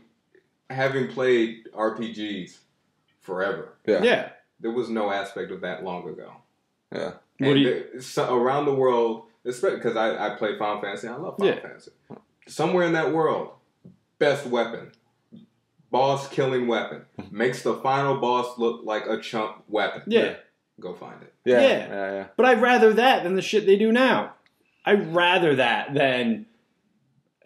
having played RPGs forever, Yeah. there was no aspect of that long ago. Yeah. What do you- Around the world, especially because I play Final Fantasy, I love Final Fantasy. Somewhere in that world, best weapon, boss killing weapon, makes the final boss look like a chump weapon. Yeah. Go find it. Yeah. But I'd rather that than the shit they do now. I'd rather that than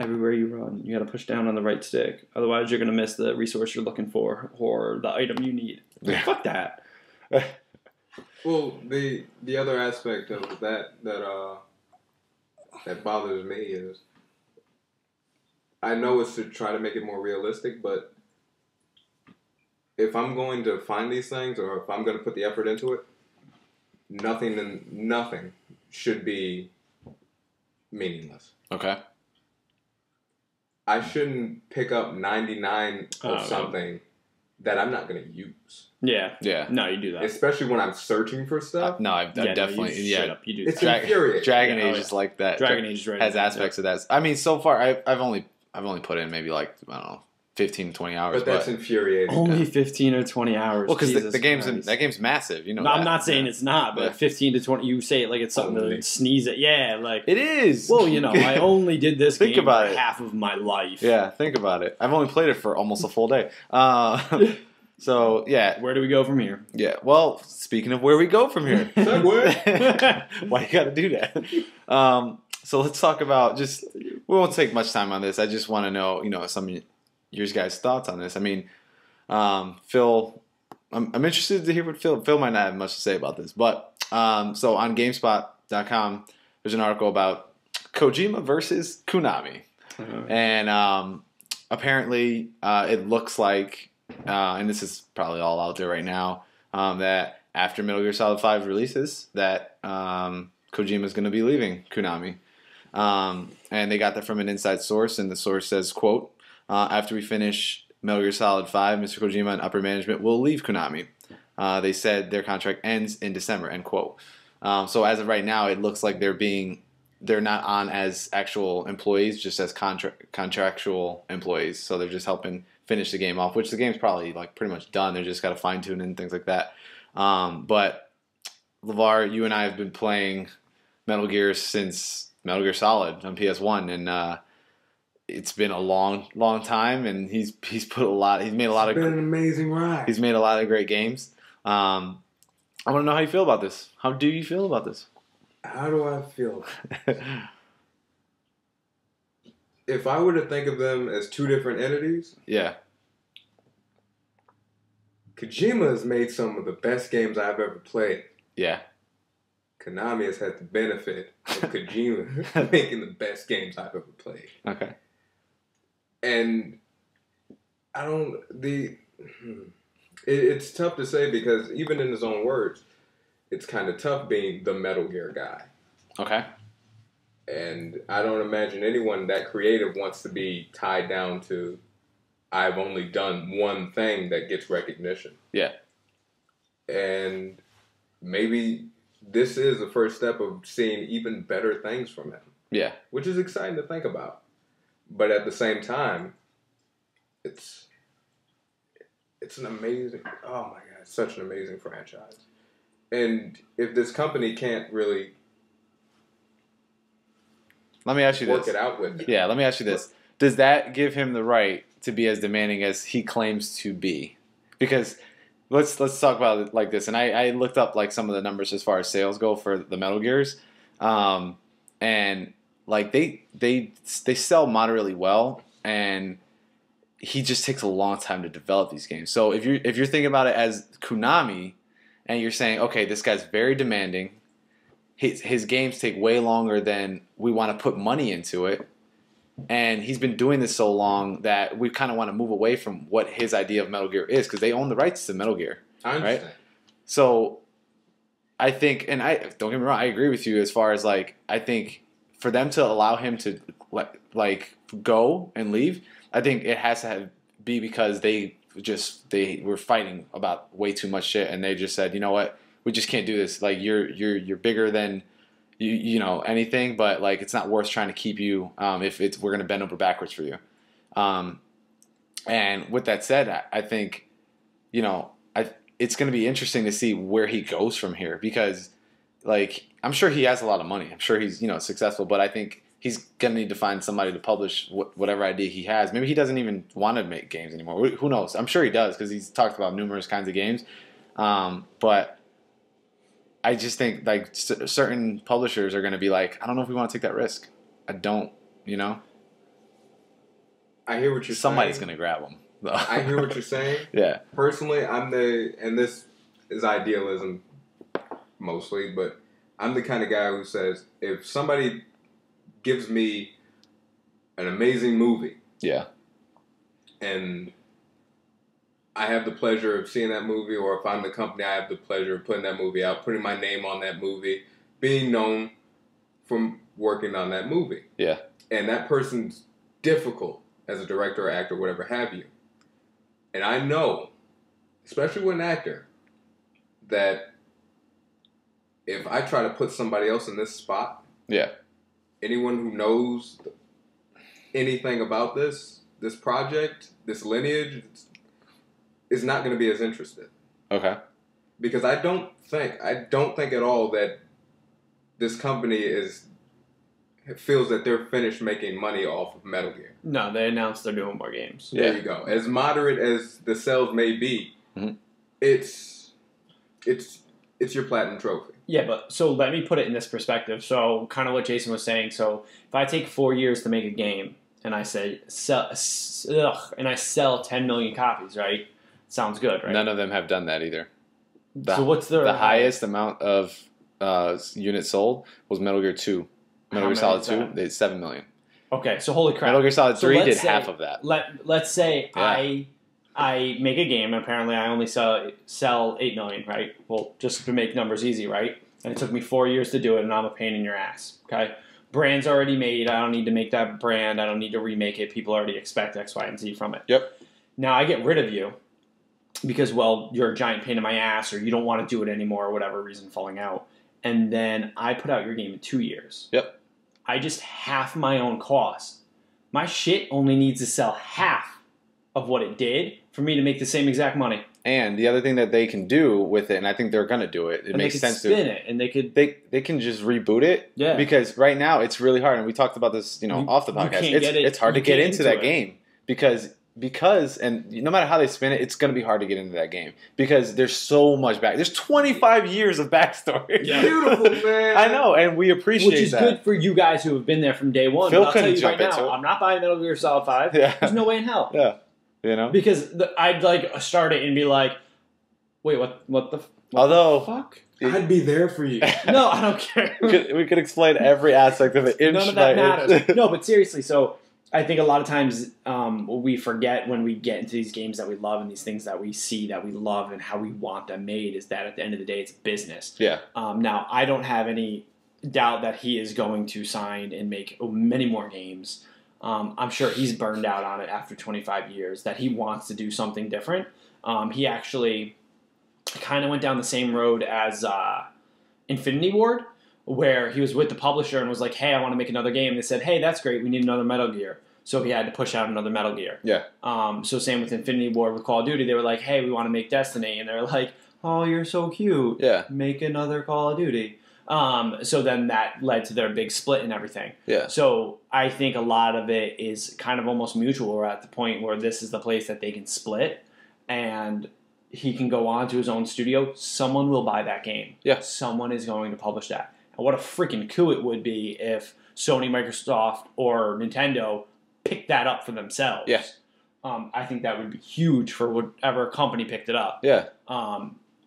everywhere you run, you got to push down on the right stick. Otherwise, you're going to miss the resource you're looking for or the item you need. Yeah. Fuck that. Well, the other aspect of that bothers me is I know it's to try to make it more realistic, but if I'm going to find these things or if I'm going to put the effort into it, nothing should be meaningless. Okay. I shouldn't pick up 99 of something that I'm not going to use. Yeah. Yeah. No, you do that. Especially when I'm searching for stuff. No, I've definitely Straight up, you do It's that. infuriating. Dragon Age is like that. Dragon Age is right. Has aspects of that. I mean, so far I've only I've only put in maybe like, I don't know, 15 to 20 hours. But that's infuriating. Only 15 or 20 hours. Well, because Jesus that Christ. game's massive. You know. No, I'm not saying it's not, but Yeah. 15 to 20. You say it like it's something to sneeze at. Yeah, like It is. well, you know, I only did this Think game about for it. half of my life. Yeah, think about it. I've only played it for almost a full day. So yeah, Where do we go from here? yeah. Well, speaking of where we go from here, Segue. why you got to do that? So let's talk about just. We won't take much time on this. I just want to know, some of your guys' thoughts on this. I mean, Phil, I'm interested to hear what Phil might not have much to say about this, but so on GameSpot.com, there's an article about Kojima versus Konami, and apparently it looks like. And this is probably all out there right now, that after Metal Gear Solid 5 releases, that Kojima is going to be leaving Konami. And they got that from an inside source, and the source says, quote, after we finish Metal Gear Solid 5, Mr. Kojima and upper management will leave Konami. They said their contract ends in December, end quote. So as of right now, it looks like they're not on as actual employees, just as contractual employees. So they're just helping finish the game off, which the game's probably like pretty much done. They just got to fine tune and things like that. But Levar, you and I have been playing Metal Gear since Metal Gear Solid on PS1, and it's been a long, long time. And he's put a lot. He's made a lot of. It's been an amazing ride. He's made a lot of great games. I want to know how you feel about this. How do you feel about this? How do I feel? If I were to think of them as two different entities, Yeah. Kojima has made some of the best games I've ever played. Yeah. Konami has had the benefit of Kojima making the best games I've ever played. Okay. And I don't it's tough to say because even in his own words, it's kind of tough being the Metal Gear guy. Okay. And I don't imagine anyone that creative wants to be tied down to I've only done one thing that gets recognition. Yeah. And maybe this is the first step of seeing even better things from him. Yeah. Which is exciting to think about. But at the same time, it's an amazing, oh my God, such an amazing franchise. And if this company can't really Let me ask you work this. it out with it. Yeah, let me ask you this. Does that give him the right to be as demanding as he claims to be? Because let's talk about it like this. And I looked up like some of the numbers as far as sales go for the Metal Gears. And like they sell moderately well, and he just takes a long time to develop these games. So if you're thinking about it as Konami and you're saying, okay, this guy's very demanding, his games take way longer than we want to put money into it. And he's been doing this so long that we kind of want to move away from what his idea of Metal Gear is because they own the rights to Metal Gear. I understand. Right? So I think, and don't get me wrong, I agree with you as far as like, I think for them to allow him to like go and leave, I think it has to be because they were fighting about way too much shit, and they just said, you know what, we just can't do this. Like you're bigger than you know anything, but like it's not worth trying to keep you if we're gonna bend over backwards for you. And with that said, I think it's gonna be interesting to see where he goes from here because like I'm sure he has a lot of money. I'm sure he's successful, but I think he's gonna need to find somebody to publish whatever idea he has. Maybe he doesn't even want to make games anymore. Who knows? I'm sure he does because he's talked about numerous kinds of games. But I just think like certain publishers are gonna be like, I don't know if we want to take that risk. I don't, I hear what you're Somebody's saying. gonna grab him. I hear what you're saying. Yeah. Personally, and this is idealism mostly, but I'm the kind of guy who says if somebody gives me an amazing movie, Yeah. and I have the pleasure of seeing that movie, or if I'm the company, I have the pleasure of putting that movie out, putting my name on that movie, being known from working on that movie. Yeah. And that person's difficult as a director or actor, whatever have you. And I know, especially with an actor, that if I try to put somebody else in this spot, Yeah. anyone who knows anything about this project, this lineage, is not going to be as interested. Okay. Because I don't think at all that this company feels that they're finished making money off of Metal Gear. No, they announced they're doing more games. There you go. As moderate as the sales may be, mm-hmm. it's your platinum trophy. Yeah, but so let me put it in this perspective. So kind of what Jason was saying. So if I take 4 years to make a game and I say sell 10 million copies, right? Sounds good, right? None of them have done that either. So what's the highest amount of units sold was Metal Gear 2. Metal Gear Solid 2, they had 7 million. Okay, so holy crap. Metal Gear Solid 3 did say, half of that. Let's say I make a game, and apparently I only sell 8 million, right? Well, just to make numbers easy, right? And it took me 4 years to do it, and I'm a pain in your ass, okay? Brand's already made. I don't need to make that brand. I don't need to remake it. People already expect X, Y, and Z from it. Yep. Now I get rid of you because, well, you're a giant pain in my ass, or you don't want to do it anymore, or whatever reason falling out. And then I put out your game in 2 years. Yep. I just half my own cost. My shit only needs to sell half of what it did for me to make the same exact money. And the other thing that they can do with it, and I think they're going to do it, it makes sense to spin it, and they could they can just reboot it. Yeah. Because right now it's really hard, and we talked about this, off the podcast. It's hard to get into that game because and no matter how they spin it, it's going to be hard to get into that game because there's so much there's 25 years of backstory. Yeah. Beautiful, man. I know, and we appreciate that. Which is good for you guys who have been there from day one. Phil I'll tell couldn't you jump right into now, it. I'm not buying Metal Gear Solid 5. Yeah. There's no way in hell. Yeah. Because I'd start it and be like, wait, what the fuck? I'd be there for you. No, I don't care. We could explain every aspect of it. None of that matters. No, but seriously, so I think a lot of times we forget when we get into these games that we love and these things that we see that we love and how we want them made is that at the end of the day, it's business. Yeah. Now, I don't have any doubt that he is going to sign and make many more games. I'm sure he's burned out on it after 25 years, that he wants to do something different. He actually kind of went down the same road as Infinity Ward, where he was with the publisher and was like, hey, I want to make another game. They said, hey, that's great. We need another Metal Gear. So he had to push out another Metal Gear. Yeah. So same with Infinity Ward with Call of Duty. They were like, hey, we want to make Destiny. And they're like, oh, you're so cute. Yeah. Make another Call of Duty. So then that led to their big split and everything. Yeah. So I think a lot of it is kind of almost mutual. We're at the point where this is the place that they can split and he can go on to his own studio. Someone will buy that game. Yeah. Someone is going to publish that. And what a freaking coup it would be if Sony, Microsoft, or Nintendo picked that up for themselves. Yeah. I think that would be huge for whatever company picked it up. Yeah.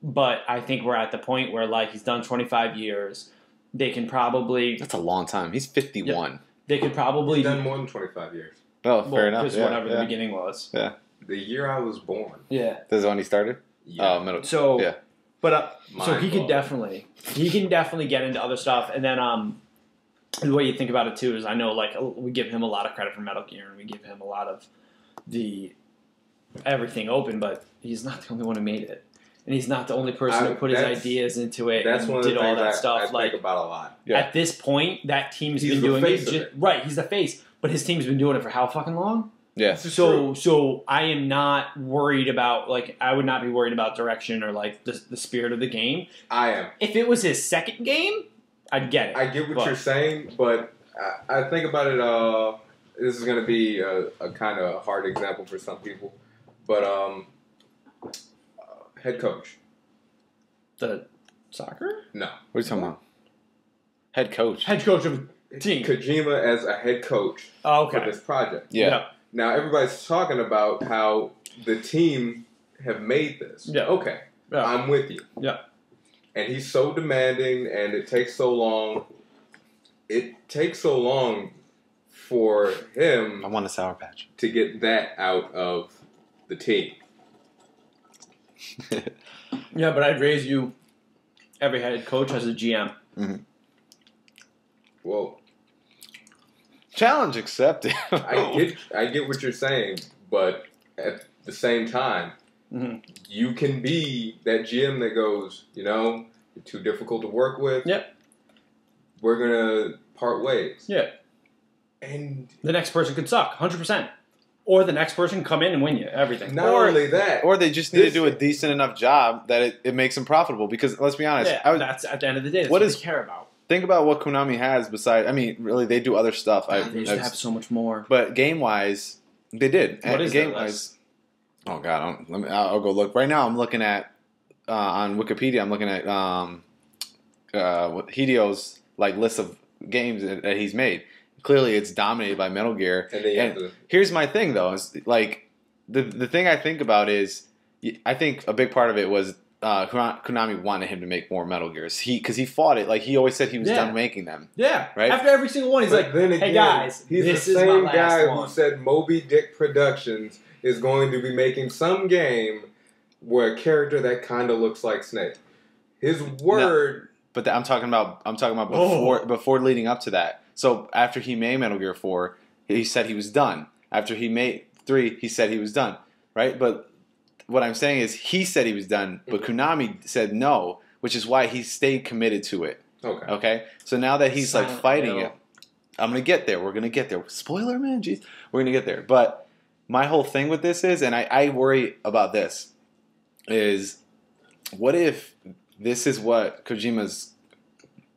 But I think we're at the point where, he's done 25 years. They can probably... That's a long time. He's 51. Yeah, they could probably... He's done more than 25 years. Oh, fair enough. Because whatever the beginning was. Yeah. The year I was born. Yeah. This is when he started? Yeah. Oh, middle. So, yeah. But, so he can definitely get into other stuff. And then the way you think about it, too, is I know, we give him a lot of credit for Metal Gear, and we give him a lot of the everything open, but he's not the only one who made it. And he's not the only person who put his ideas into it and did all that stuff. I think about a lot. Yeah. At this point, that team's He's been the doing face it. of it. Right, he's the face. But his team's been doing it for how fucking long? Yeah. So I am not worried about, I would not be worried about direction or, the spirit of the game. I am. If it was his second game, I'd get it. I get what you're saying, but I think about it, this is going to be a kind of hard example for some people, but head coach. The soccer? No. What are you talking about? Head coach. Head coach of team. Kojima as a head coach for this project. Yeah. Now, everybody's talking about how the team have made this. Yeah. Okay. Yeah. I'm with you. Yeah. And he's so demanding, and it takes so long. It takes so long for him I want a Sour Patch. to get that out of the team. Yeah, but I'd raise you every head coach has a GM. Mm-hmm. Well, challenge accepted. I get what you're saying, but at the same time, you can be that GM that goes, you're too difficult to work with. Yep. We're gonna part ways. Yeah. And the next person could suck, 100%. Or the next person come in and win you everything. Not only that, or they just need to do a decent enough job that it makes them profitable. Because let's be honest, that's at the end of the day. That's what they care about. Think about what Konami has besides. I mean, really, they do other stuff. They used to have so much more. But game wise, they did. What is game wise? Oh God, I'll go look. Right now, I'm looking at on Wikipedia. I'm looking at Hideo's like list of games that he's made. Clearly, it's dominated by Metal Gear. And here's my thing, though: is like the thing I think about is I think a big part of it was Konami wanted him to make more Metal Gears. Because he fought it. Like he always said he was done making them. Yeah, right. After every single one, he's like, then again, "Hey guys, he's this the is same my last guy one." who said Moby Dick Productions is going to be making some game where a character that kind of looks like Snake. His word. No, but I'm talking about before leading up to that. So after he made Metal Gear 4, he said he was done. After he made 3, he said he was done. Right? But what I'm saying is he said he was done, but Konami said no, which is why he stayed committed to it. Okay? So now that he's like fighting it, I'm going to get there. We're going to get there. Spoiler, man. Jeez. We're going to get there. But my whole thing with this is, and I worry about this, is what if this is what Kojima's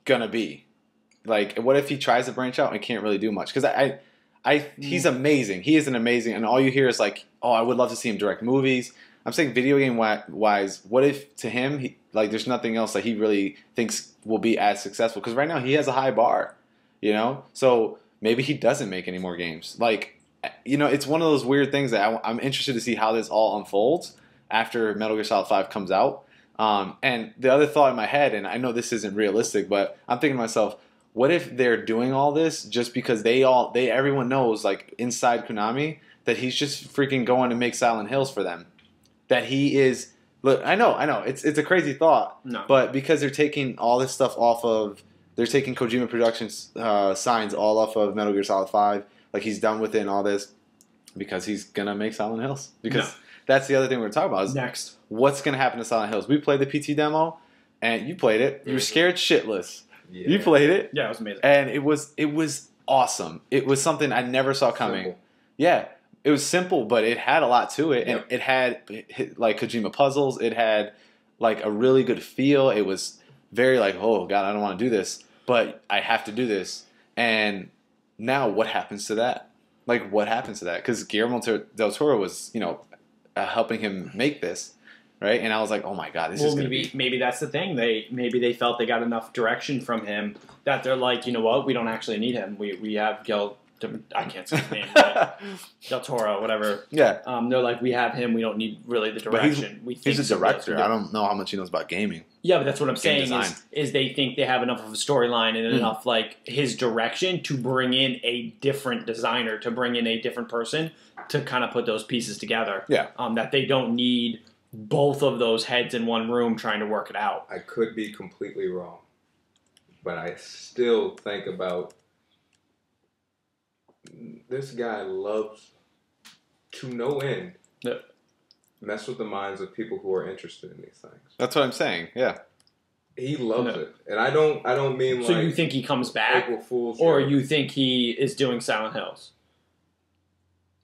going to be? Like, what if he tries to branch out and can't really do much? Because he's amazing. He is an amazing, and all you hear is like, oh, I would love to see him direct movies. I'm saying video game wise, what if to him, there's nothing else that he really thinks will be as successful? Because right now he has a high bar, you know? So maybe he doesn't make any more games. Like, you know, it's one of those weird things that I'm interested to see how this all unfolds after Metal Gear Solid 5 comes out. And the other thought in my head, and I know this isn't realistic, but I'm thinking to myself, what if they're doing all this just because everyone knows, like, inside Konami, that he's just freaking going to make Silent Hills for them? That he is... Look, I know, it's a crazy thought, but because they're taking all this stuff off of... They're taking Kojima Productions signs all off of Metal Gear Solid 5, like he's done with it and all this, because he's going to make Silent Hills. Because that's the other thing we're talking about. Is next. What's going to happen to Silent Hills? We played the PT demo, and you played it. You were scared shitless. Yeah. You played it. Yeah, it was amazing. And it was awesome. It was something I never saw coming. Simple. Yeah. It was simple, but it had a lot to it. And it had, like, Kojima puzzles. It had, like, a really good feel. It was very, like, oh, God, I don't want to do this. But I have to do this. And now what happens to that? Like, what happens to that? Because Guillermo del Toro was, you know, helping him make this. Right, and I was like, "Oh my God, this is gonna be." Maybe that's the thing. Maybe they felt they got enough direction from him that they're like, you know what, we don't actually need him. We have I can't say his name, right? Del Toro, whatever. Yeah. They're like, we have him. We don't need really the direction. He's a director. I don't know how much he knows about gaming. Yeah, but that's what I'm saying is they think they have enough of a storyline and enough like his direction to bring in a different designer, to bring in a different person to kind of put those pieces together. Yeah. That they don't need both of those heads in one room trying to work it out. I could be completely wrong, but I still think about this guy loves to no end mess with the minds of people who are interested in these things. That's what I'm saying. Yeah, he loves it, and I don't mean so like. You think he comes back, April Fool's or joke. you think he is doing Silent Hills?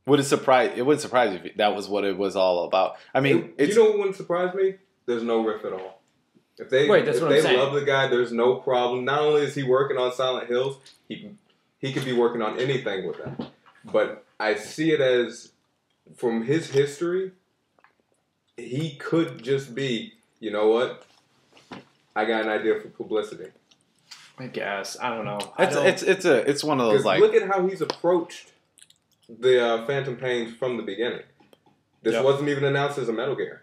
It wouldn't surprise you if that was what it was all about. I mean, you know what wouldn't surprise me? There's no riff at all. If they love the guy, there's no problem. Not only is he working on Silent Hills, he could be working on anything with them. But I see it as, from his history, he could just be, you know what? I got an idea for publicity. I guess. I don't know. It's one of those, like, look at how he's approached the Phantom Pains from the beginning. This wasn't even announced as a Metal Gear.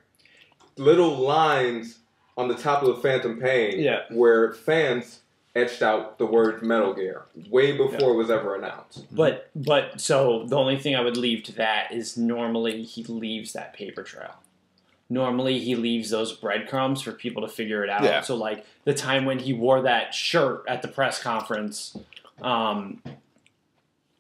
Little lines on the top of the Phantom Pain where fans etched out the word Metal Gear way before it was ever announced. But so the only thing I would leave to that is normally he leaves that paper trail. Normally he leaves those breadcrumbs for people to figure it out. Yeah. So like the time when he wore that shirt at the press conference,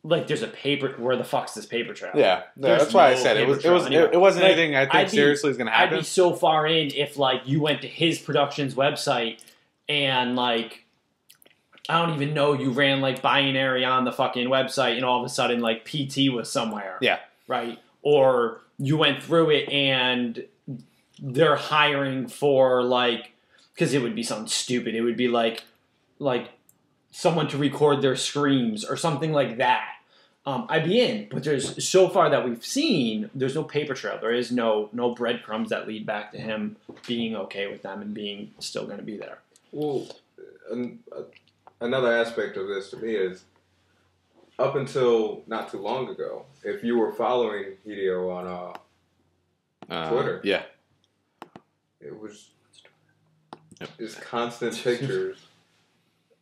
like there's a paper. Where the fuck's this paper trail? Yeah, that's why I said it wasn't anything I think seriously is going to happen. I'd be so far in if like you went to his production's website and like I don't even know you ran like binary on the fucking website and all of a sudden like PT was somewhere. Yeah. Right? Or you went through it and they're hiring for like, because it would be something stupid. It would be like someone to record their screams or something like that. I'd be in, but there's so far that we've seen, there's no paper trail. There is no breadcrumbs that lead back to him being okay with them and being still going to be there. Well, another aspect of this to me is up until not too long ago, if you were following Hideo on Twitter, yeah, it was just constant pictures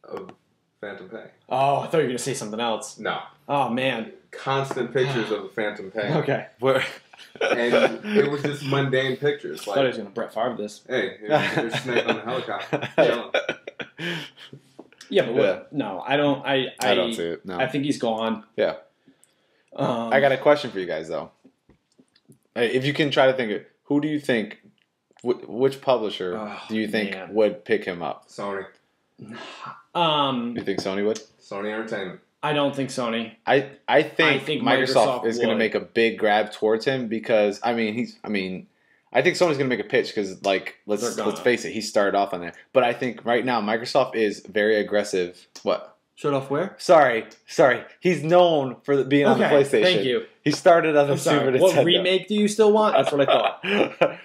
of Phantom Pain. Oh, I thought you were going to say something else. No. Oh, man. Constant pictures of the Phantom Pain. Okay. And it was just mundane pictures. I thought he was going to Brett Favre this. Hey, there's Snake on the helicopter. Chilling. Yeah, but what? No, I don't. I don't see it. No. I think he's gone. Yeah. I got a question for you guys, though. If you can try to think of, who do you think, which publisher do you think would pick him up? Sony. You think Sony would? Sony Entertainment. I don't think Sony. I think Microsoft is going to make a big grab towards him because I think Sony's going to make a pitch because let's face it, he started off on there. But I think right now Microsoft is very aggressive. What? Shut off where? Sorry. He's known for being on the PlayStation. Thank you. He started on the Super Nintendo. What remake do you still want? That's what I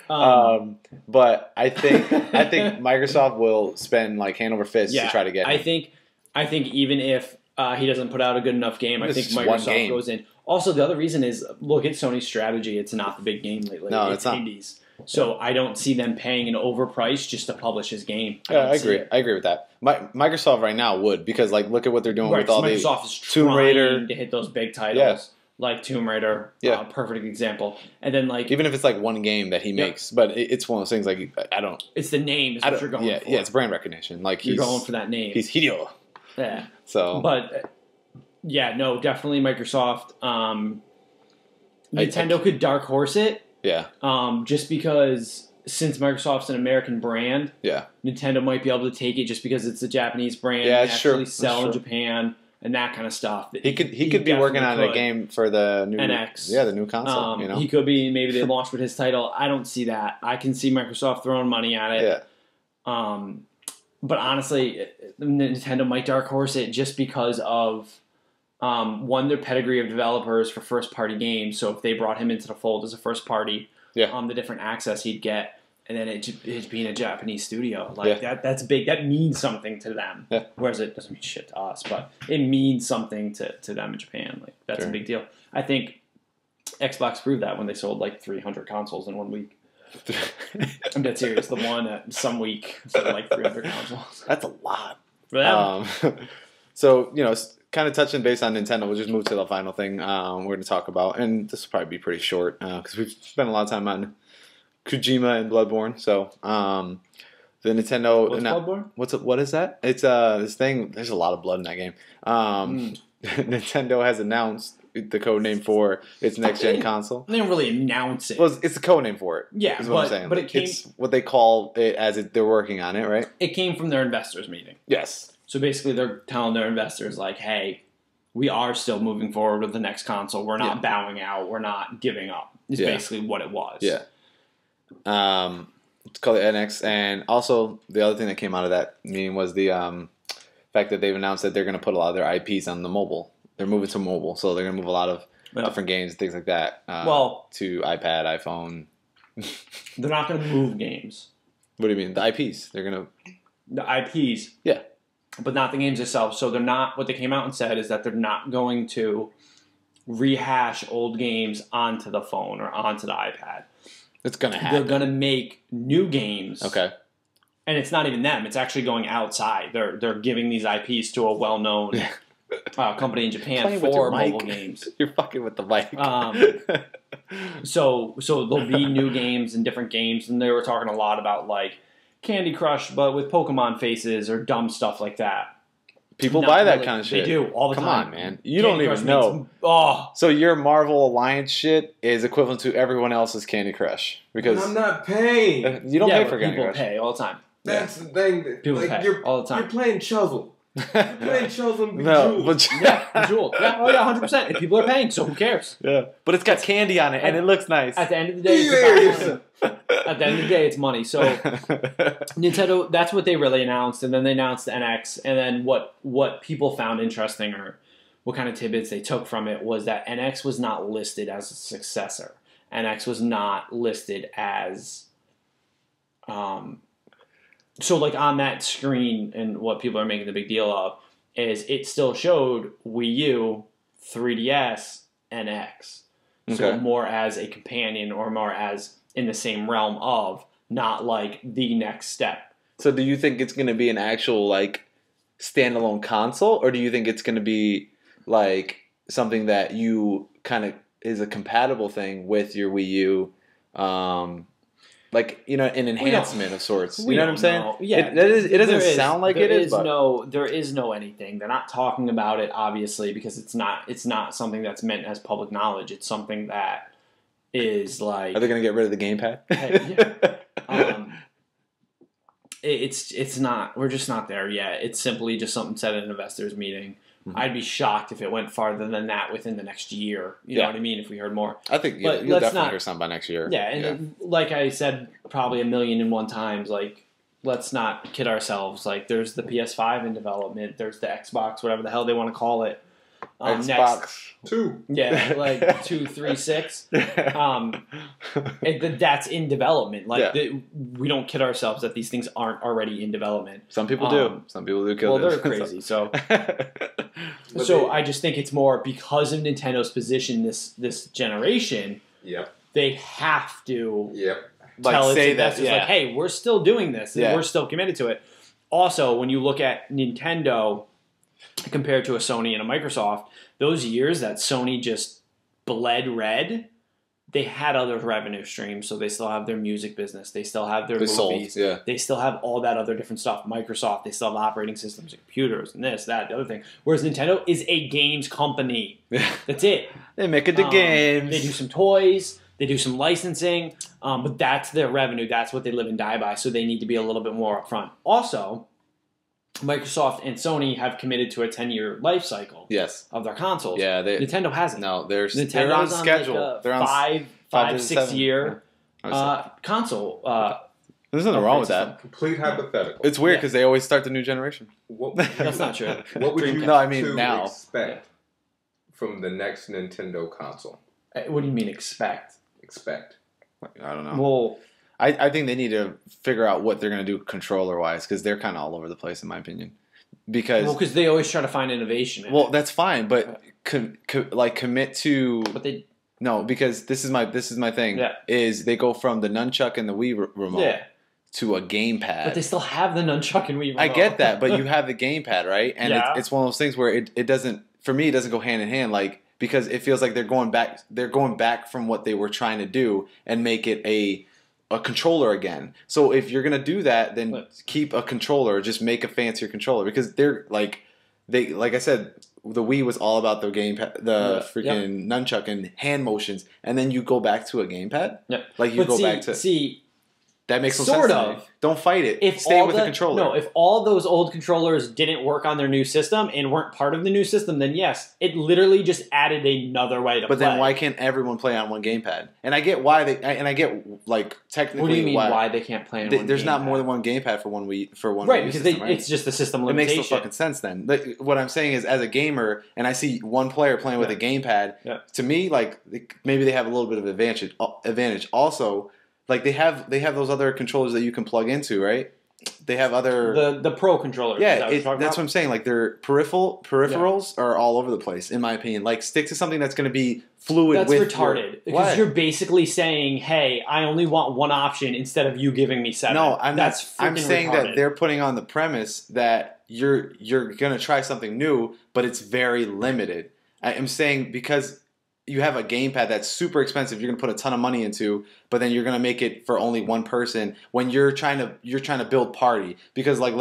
thought. But I think Microsoft will spend like hand over fist to try to get him. I think even if he doesn't put out a good enough game, I think Microsoft goes in. Also, the other reason is look at Sony's strategy. It's not the big game lately. No, it's not. Indies. So I don't see them paying an overprice just to publish his game. I agree. I agree with that. Microsoft right now would because look at what they're doing with all these Microsoft is Tomb Raider to hit those big titles like Tomb Raider. Perfect example. And then even if it's one game that he makes, but it's one of those things I don't. It's the name is what you're going for. Yeah, it's brand recognition. You're going for that name. He's Hideo. Yeah. So, but definitely Microsoft. Nintendo could dark horse it. Yeah. Just because since Microsoft's an American brand, Nintendo might be able to take it just because it's a Japanese brand. Yeah, and actually sell in Japan and that kind of stuff. He could be working on a game for the new NX. Yeah, the new console. He could be. Maybe they launch with his title. I don't see that. I can see Microsoft throwing money at it. Yeah. But honestly, Nintendo might dark horse it just because of their pedigree of developers for first-party games. So if they brought him into the fold as a first-party, the different access he'd get, and then it being a Japanese studio, that's big. That means something to them. Yeah. Whereas it doesn't mean shit to us, but it means something to them in Japan. That's a big deal. I think Xbox proved that when they sold 300 consoles in 1 week. I'm dead serious. The one at some week sold 300 consoles. That's a lot for them. So kind of touching base on Nintendo, we'll just move to the final thing we're going to talk about, and this will probably be pretty short because we've spent a lot of time on Kojima and Bloodborne. So the Nintendo. What's Bloodborne? What is that? It's this thing. There's a lot of blood in that game. Nintendo has announced the code name for its next gen console. They didn't really announce it. Well, it's the code name for it. Yeah, is what I'm saying. But it came. It's what they call it as they're working on it, right? It came from their investors meeting. Yes. So basically, they're telling their investors hey, we are still moving forward with the next console. We're not bowing out. We're not giving up. It's basically what it was. Yeah. It's called the NX, and also the other thing that came out of that meeting was the fact that they've announced that they're going to put a lot of their IPs on the mobile. They're moving to mobile, so they're going to move a lot of different games and things like that to iPad, iPhone. They're not going to move games. What do you mean? The IPs. They're going to... The IPs. Yeah. But not the games themselves. So they're not... What they came out and said is that they're not going to rehash old games onto the phone or onto the iPad. It's going to happen. They're going to make new games. Okay. And it's not even them. It's actually going outside. They're giving these IPs to a well-known company in Japan for mobile games. You're fucking with the mic. So there'll be new games and different games, and they were talking a lot about Candy Crush, but with Pokemon faces or dumb stuff like that. People buy that kind of shit. They do all the time. Come on, man. You don't even know. Oh. So your Marvel Alliance shit is equivalent to everyone else's Candy Crush because I'm not paying. You don't pay for Candy People Crush. pay all the time. That's the thing. People pay all the time. You're playing Shovel. They chose them No, Bejeweled. but Yeah, Bejeweled. Yeah, oh yeah, 100%. If people are paying, so who cares? yeah, but it's got candy on it and it looks nice. At the end of the day, it's about money. At the end of the day, it's money. So Nintendo, that's what they really announced, and then they announced the NX, and then what people found interesting or what kind of tidbits they took from it was that NX was not listed as a successor. NX was not listed as so like on that screen, and what people are making the big deal of is it still showed Wii U, 3DS, and X. So Okay. more as a companion or more as in the same realm of, not like the next step. So do you think it's going to be an actual like standalone console, or do you think it's going to be like something that you kind of is a compatible thing with your Wii U, like, you know, an enhancement of sorts? You know what I'm saying? Yeah, it doesn't sound like it is. But there is no anything. They're not talking about it, obviously, because it's not something that's meant as public knowledge. It's something that is like. Are they going to get rid of the gamepad? It's not. We're just not there yet. It's simply just something said at an investors meeting. Mm-hmm. I'd be shocked if it went farther than that within the next year. You know what I mean? If we heard more. I think you'll definitely hear something by next year. Yeah, and like I said, probably 1,000,001 times, like, let's not kid ourselves. Like, there's the PS5 in development. There's the Xbox, whatever the hell they want to call it. Xbox 2. Yeah, like 2, 3, 6. That's in development. Like, we don't kid ourselves that these things aren't already in development. Some people do. Some people do kill Well, them. they're crazy, so... So I just think it's more because of Nintendo's position this generation. Yep. They have to like tell its say investors, that, like, hey, we're still doing this. And we're still committed to it. Also, when you look at Nintendo compared to a Sony and a Microsoft, those years that Sony just bled red, they had other revenue streams. So they still have their music business. They still have their movies. They still have all that other different stuff. Microsoft, they still have operating systems and computers and this, that, the other thing. Whereas Nintendo is a games company. That's it. They make it the games. They do some toys. They do some licensing. But that's their revenue. That's what they live and die by. So they need to be a little bit more upfront. Also, Microsoft and Sony have committed to a 10-year life cycle of their consoles. Yeah, Nintendo hasn't. No, they're on schedule. Like they're on 5, 6 year console. There's nothing wrong with that. Complete hypothetical. It's weird because they always start the new generation. That's not true. What would you now expect from the next Nintendo console? What do you mean expect? I don't know. Well, I think they need to figure out what they're going to do controller-wise because they're kind of all over the place, in my opinion. Because they always try to find innovation. That's fine, but commit to. But they. No, because this is my thing. Is they go from the nunchuck and the Wii remote to a gamepad. But they still have the nunchuck and Wii remote. I get that, but you have the gamepad, right? And it's one of those things where it doesn't. For me, it doesn't go hand in hand. Like, because it feels like they're going back. They're going back from what they were trying to do and make it a controller again. So if you're gonna do that, then keep a controller. Just make a fancier controller because they're like I said, the Wii was all about the gamepad, the freaking nunchuck and hand motions, and then you go back to a gamepad. Yeah, like you back to that makes no sense to me. Don't fight it. Stay with the controller. No, if all those old controllers didn't work on their new system and weren't part of the new system, then yes, it literally just added another way to play. But then why can't everyone play on one gamepad? And I get why like technically. What do you mean why they can't play on one There's gamepad? not more than one gamepad for one Wii right, Wii because system, it's just the system limitation. It makes no fucking sense then. Like, what I'm saying is, as a gamer, and I see one player playing with a gamepad, to me, like, maybe they have a little bit of advantage. Also, like, they have those other controllers that you can plug into, right? They have other the Pro controllers. Yeah, that's what I'm saying. Like, their peripherals are all over the place, in my opinion. Like, stick to something that's going to be fluid. That's retarded because you're basically saying, "Hey, I only want one option instead of you giving me 7." No, I'm saying retarded. that they're putting on the premise that you're going to try something new, but it's very limited. I am saying because you have a gamepad that's super expensive, you're going to put a ton of money into, but then you're going to make it for only one person when you're trying to build party. Because, like,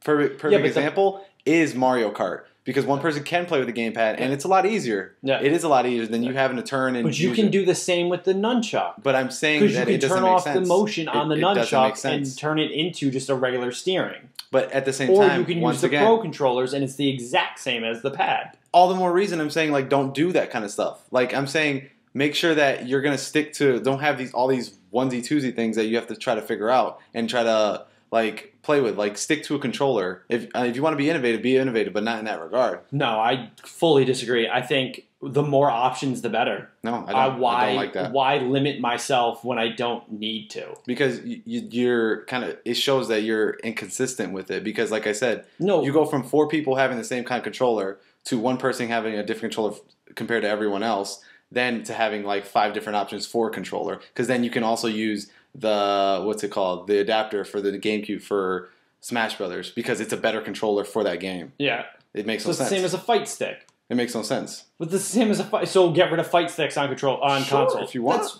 perfect example is Mario Kart. because one person can play with the gamepad, and it's a lot easier. Yeah. It is a lot easier than you having to turn and. But you can do the same with the nunchuck. But I'm saying because that you it can doesn't turn make off sense. the motion on the It doesn't make nunchuck sense. and turn it into just a regular steering. But at the same Or time, you can once use the again, Pro controllers, and it's the exact same as the pad. all the more reason I'm saying like don't do that kind of stuff. Like I'm saying, make sure that you're gonna stick to. Don't have all these onesie twosie things that you have to try to figure out and try to like play with. Like stick to a controller. If you want to be innovative, but not in that regard. No, I fully disagree. I think the more options, the better. No, I don't like that. Why limit myself when I don't need to? Because you're kind of, it shows that you're inconsistent with it. Because like I said, No, you go from 4 people having the same kind of controller to 1 person having a different controller compared to everyone else, then to having like 5 different options for a controller. Because then you can also use the adapter for the GameCube for Smash Brothers because it's a better controller for that game. Yeah. It makes So no it's sense. the same as a fight stick. It makes no sense. But it's the same as a fight. So get rid of fight sticks on console If you want.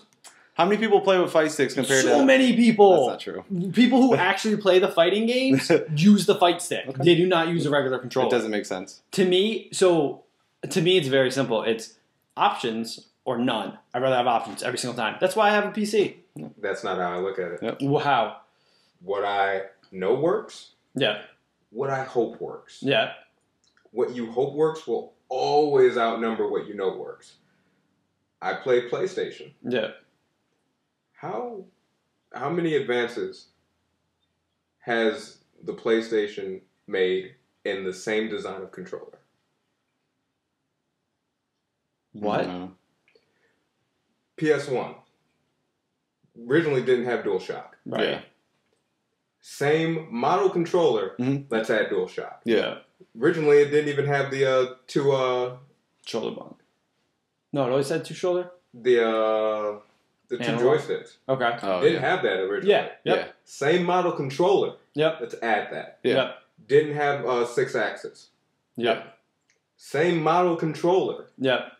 How many people play with fight sticks compared to... So many people. That's not true. People who actually play the fighting games use the fight stick. Okay. They do not use a regular controller. It doesn't make sense. To me, it's very simple. It's options or none. I'd rather have options every single time. That's why I have a PC. That's not how I look at it. Yep. How? What I know works. Yeah. What I hope works. Yeah. What you hope works will always outnumber what you know works. I play PlayStation. Yeah. How many advances has the PlayStation made in the same design of controller? What? PS1 originally didn't have DualShock. Right. Yeah. Same model controller. Mhm. Let's add DualShock. Yeah. Originally, it didn't even have the Shoulder bump. No, it always had 2 shoulder? the two Analog? joysticks. Okay. Oh, Didn't yeah. have that originally. Yeah. Yep. Yeah. Same model controller. Yep. Let's add that. Yeah. Yep. Didn't have 6 axis. Yep. Same model controller. Yep.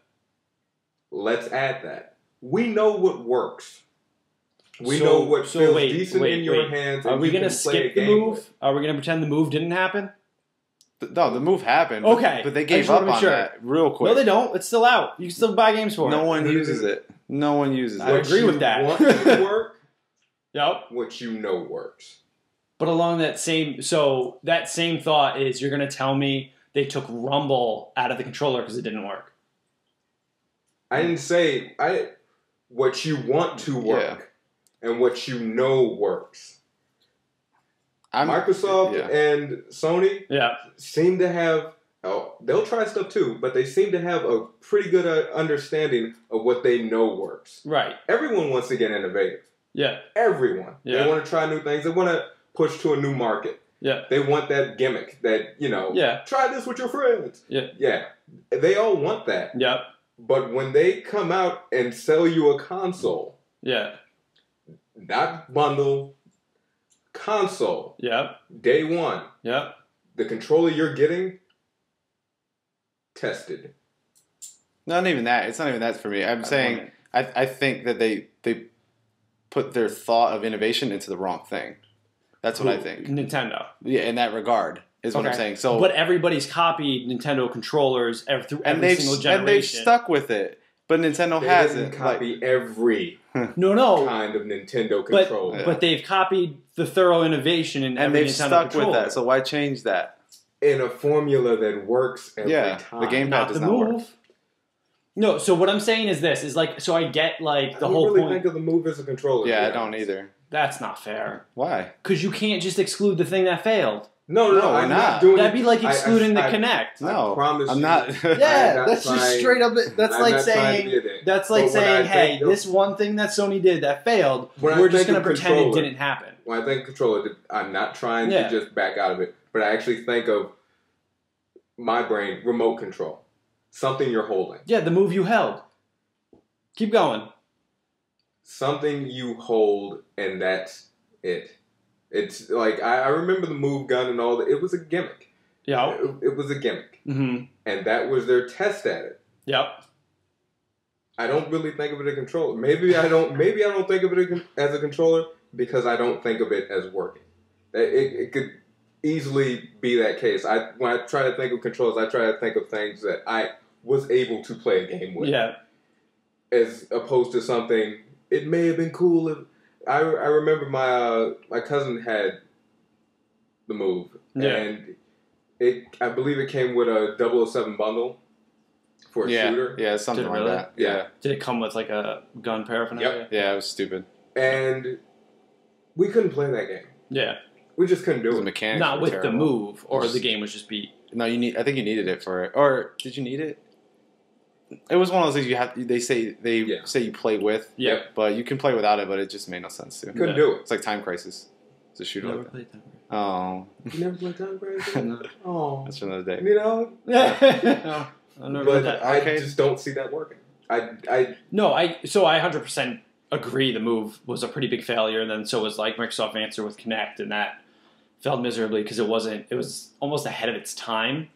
Let's add that. We know what works. We So- know what so feels wait, decent wait, in your wait. hands. Are and we you going to can play a skip the game move? with. Are we going to pretend the move didn't happen? No, the move happened. Okay. But they I gave just wanna up make on sure. that real quick. No, they don't. It's still out. You can still buy games for it. No one uses it. No one uses I it. What agree you with that. Want to work, Yep. what you know works. But along that same thought is you're going to tell me they took Rumble out of the controller because it didn't work. I didn't say what you want to work and what you know works. Microsoft and Sony Yeah. seem to have, they'll try stuff too, but they seem to have a pretty good understanding of what they know works. Right. Everyone wants to get innovative. Yeah. Everyone. Yeah. They want to try new things. They want to push to a new market. Yeah. They want that gimmick that, Yeah. try this with your friends. Yeah. Yeah. They all want that. Yep. But when they come out and sell you a console, Yeah. not bundle, console, Yep. day one, Yep. the controller you're getting, tested. Not even that. It's not even that for me. I'm saying I think that they put their thought of innovation into the wrong thing. That's what I think. Nintendo. Yeah, in that regard is what I'm saying. So, but everybody's copied Nintendo controllers through every single and generation. they've stuck with it. But Nintendo They hasn't. didn't copy every No. kind of Nintendo controller. But they've copied the thorough innovation in and every they've Nintendo stuck controller. with that. So why change that? In a formula that works every time. The gamepad Not does the not move. work. No, so what I'm saying is this: is like, so I get like I the don't whole really point. think of the move as a controller. Yeah, to I be don't honest. either. That's not fair Why? because you can't just exclude the thing that failed. No, No, I'm we're not not. doing That'd be like I- excluding the I- Kinect. No, I promise I'm you. not. I'm Yeah, not that's just trying- straight up. That's I'm like not trying to saying be a dick. that's like But when saying, I hey, think of- this one thing that Sony did that failed, When I we're just think going to of pretend it controller- didn't happen. When I think controller, I'm not trying Yeah. to just back out of it, but I actually think of my brain, remote control. Something you're holding. Yeah, the move you held. Keep going. Something you hold, and that's it. It's like, I remember the move gun and all that. It was a gimmick. Yeah. It was a gimmick. Mm-hmm. And that was their test at it. Yep. I don't really think of it as a controller. Maybe I don't think of it as a controller because I don't think of it as working. It could easily be that case. When I try to think of controls, I try to think of things that I was able to play a game with. Yeah. As opposed to something, it may have been cool if I remember my cousin had the Move, and I believe it came with a 007 bundle for a shooter. Yeah, something like that. Yeah. Did it come with like a gun paraphernalia? Yep. Yeah, it was stupid. And we couldn't play that game. Yeah. We just couldn't do it. The mechanics Not were with terrible. the Move, or the game was just beat. No, I think you needed it for it. Or did you need it? It was one of those things they say you play with. Yeah. But you can play without it, but it just made no sense to. Couldn't do it. It's like Time Crisis. It's a shooter. Never Like that. played that. Oh. You never played Time Crisis? No. Oh. That's for another day. You know? But I just don't see that working. No, I 100% agree the Move was a pretty big failure, and then so was like Microsoft Answer with Kinect, and that failed miserably because it was almost ahead of its time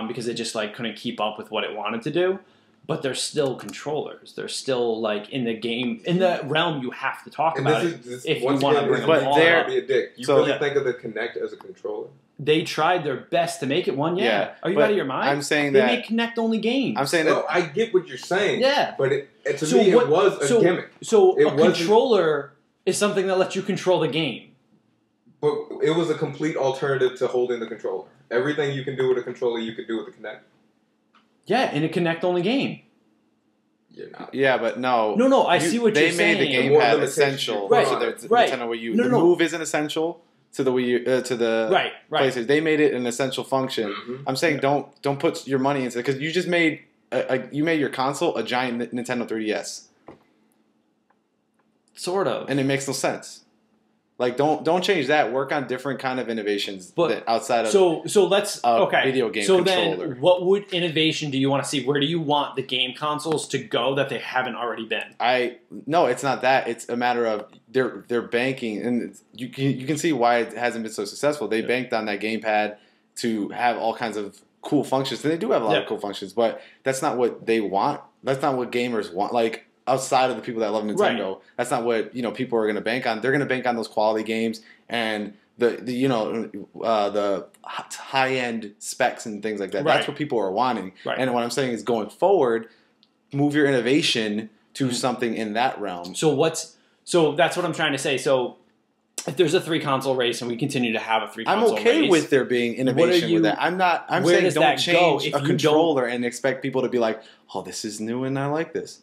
because it just like couldn't keep up with what it wanted to do. But they're still controllers. They're still like in the game, in the realm you have to talk about it if you want to bring them all up. Be a dick. You really think of the Kinect as a controller? They tried their best to make it one. Yeah. Are you out of your mind? I'm saying they make Kinect only games. I'm saying that. No, I get what you're saying. Yeah. But to me, it was a gimmick. So a controller is something that lets you control the game. But it was a complete alternative to holding the controller. Everything you can do with a controller, you could do with a Kinect. Yeah, in a Kinect only game. You're not. Yeah, but no. No, I see what you're saying. They made the gamepad essential. Right, So right. Nintendo Wii U. No, the Move isn't essential to the Wii U, to the PlayStation. They made it an essential function. Mm-hmm. I'm saying don't put your money into it because you just made your console a giant Nintendo 3DS. Sort of. And it makes no sense. Like don't change that. Work on different kind of innovations outside of so let's video game controller. Then what would innovation do you want to see? Where do you want the game consoles to go that they haven't already been? No, it's not that. It's a matter of they're banking, and you can see why it hasn't been so successful. They banked on that gamepad to have all kinds of cool functions. And they do have a lot of cool functions, but that's not what they want. That's not what gamers want. Like outside of the people that love Nintendo, that's not what people are going to bank on. They're going to bank on those quality games and the high end specs and things like that. That's what people are wanting. Right. And what I'm saying is, going forward, move your innovation to something in that realm. So that's what I'm trying to say. So if there's a 3-console race and we continue to have a 3-console race, I'm okay with there being innovation with that. I'm saying don't change a controller and expect people to be like, oh, this is new and I like this.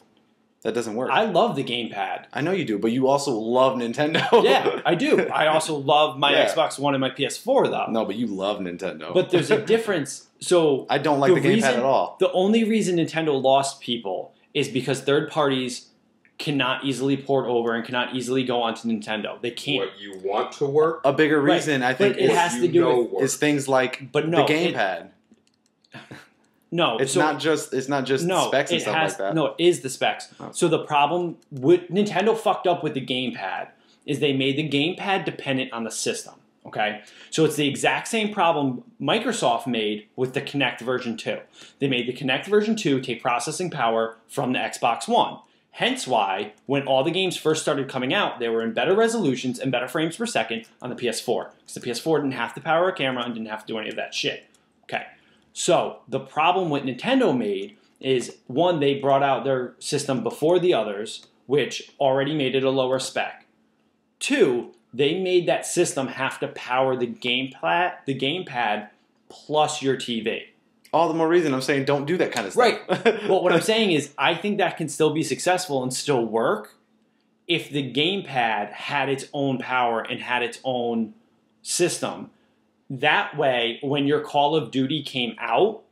That doesn't work. I love the gamepad. I know you do, but you also love Nintendo. Yeah, I do. I also love my Xbox One and my PS4, though. No, but you love Nintendo. But there's a difference. So I don't like the gamepad at all. The only reason Nintendo lost people is because third parties cannot easily port over and cannot easily go onto Nintendo. They can't. What you want to work? A bigger reason, I think, it has to do with is things like the gamepad. No, it's not just specs and stuff like that. No, it is the specs. Oh. So the problem with Nintendo fucked up with the gamepad is they made the gamepad dependent on the system. Okay, so it's the exact same problem Microsoft made with the Kinect version 2. They made the Kinect version 2 take processing power from the Xbox One. Hence why, when all the games first started coming out, they were in better resolutions and better frames per second on the PS4. Because the PS4 didn't have to power a camera and didn't have to do any of that shit. Okay. So the problem what Nintendo made is, one, they brought out their system before the others, which already made it a lower spec. Two, they made that system have to power the gamepad plus your TV. All the more reason I'm saying don't do that kind of stuff. Right. Well, what I'm saying is I think that can still be successful and still work if the gamepad had its own power and had its own system. That way, when your Call of Duty came out,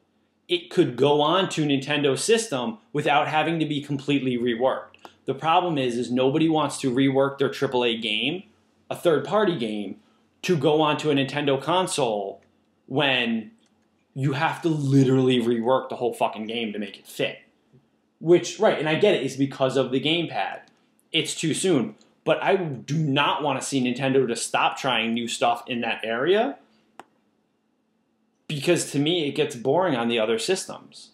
it could go on to Nintendo's system without having to be completely reworked. The problem is nobody wants to rework their AAA game, a third-party game, to go onto a Nintendo console when you have to literally rework the whole fucking game to make it fit. Which, right, and I get it, it's because of the gamepad. It's too soon. But I do not want to see Nintendo to stop trying new stuff in that area, because to me, it gets boring on the other systems.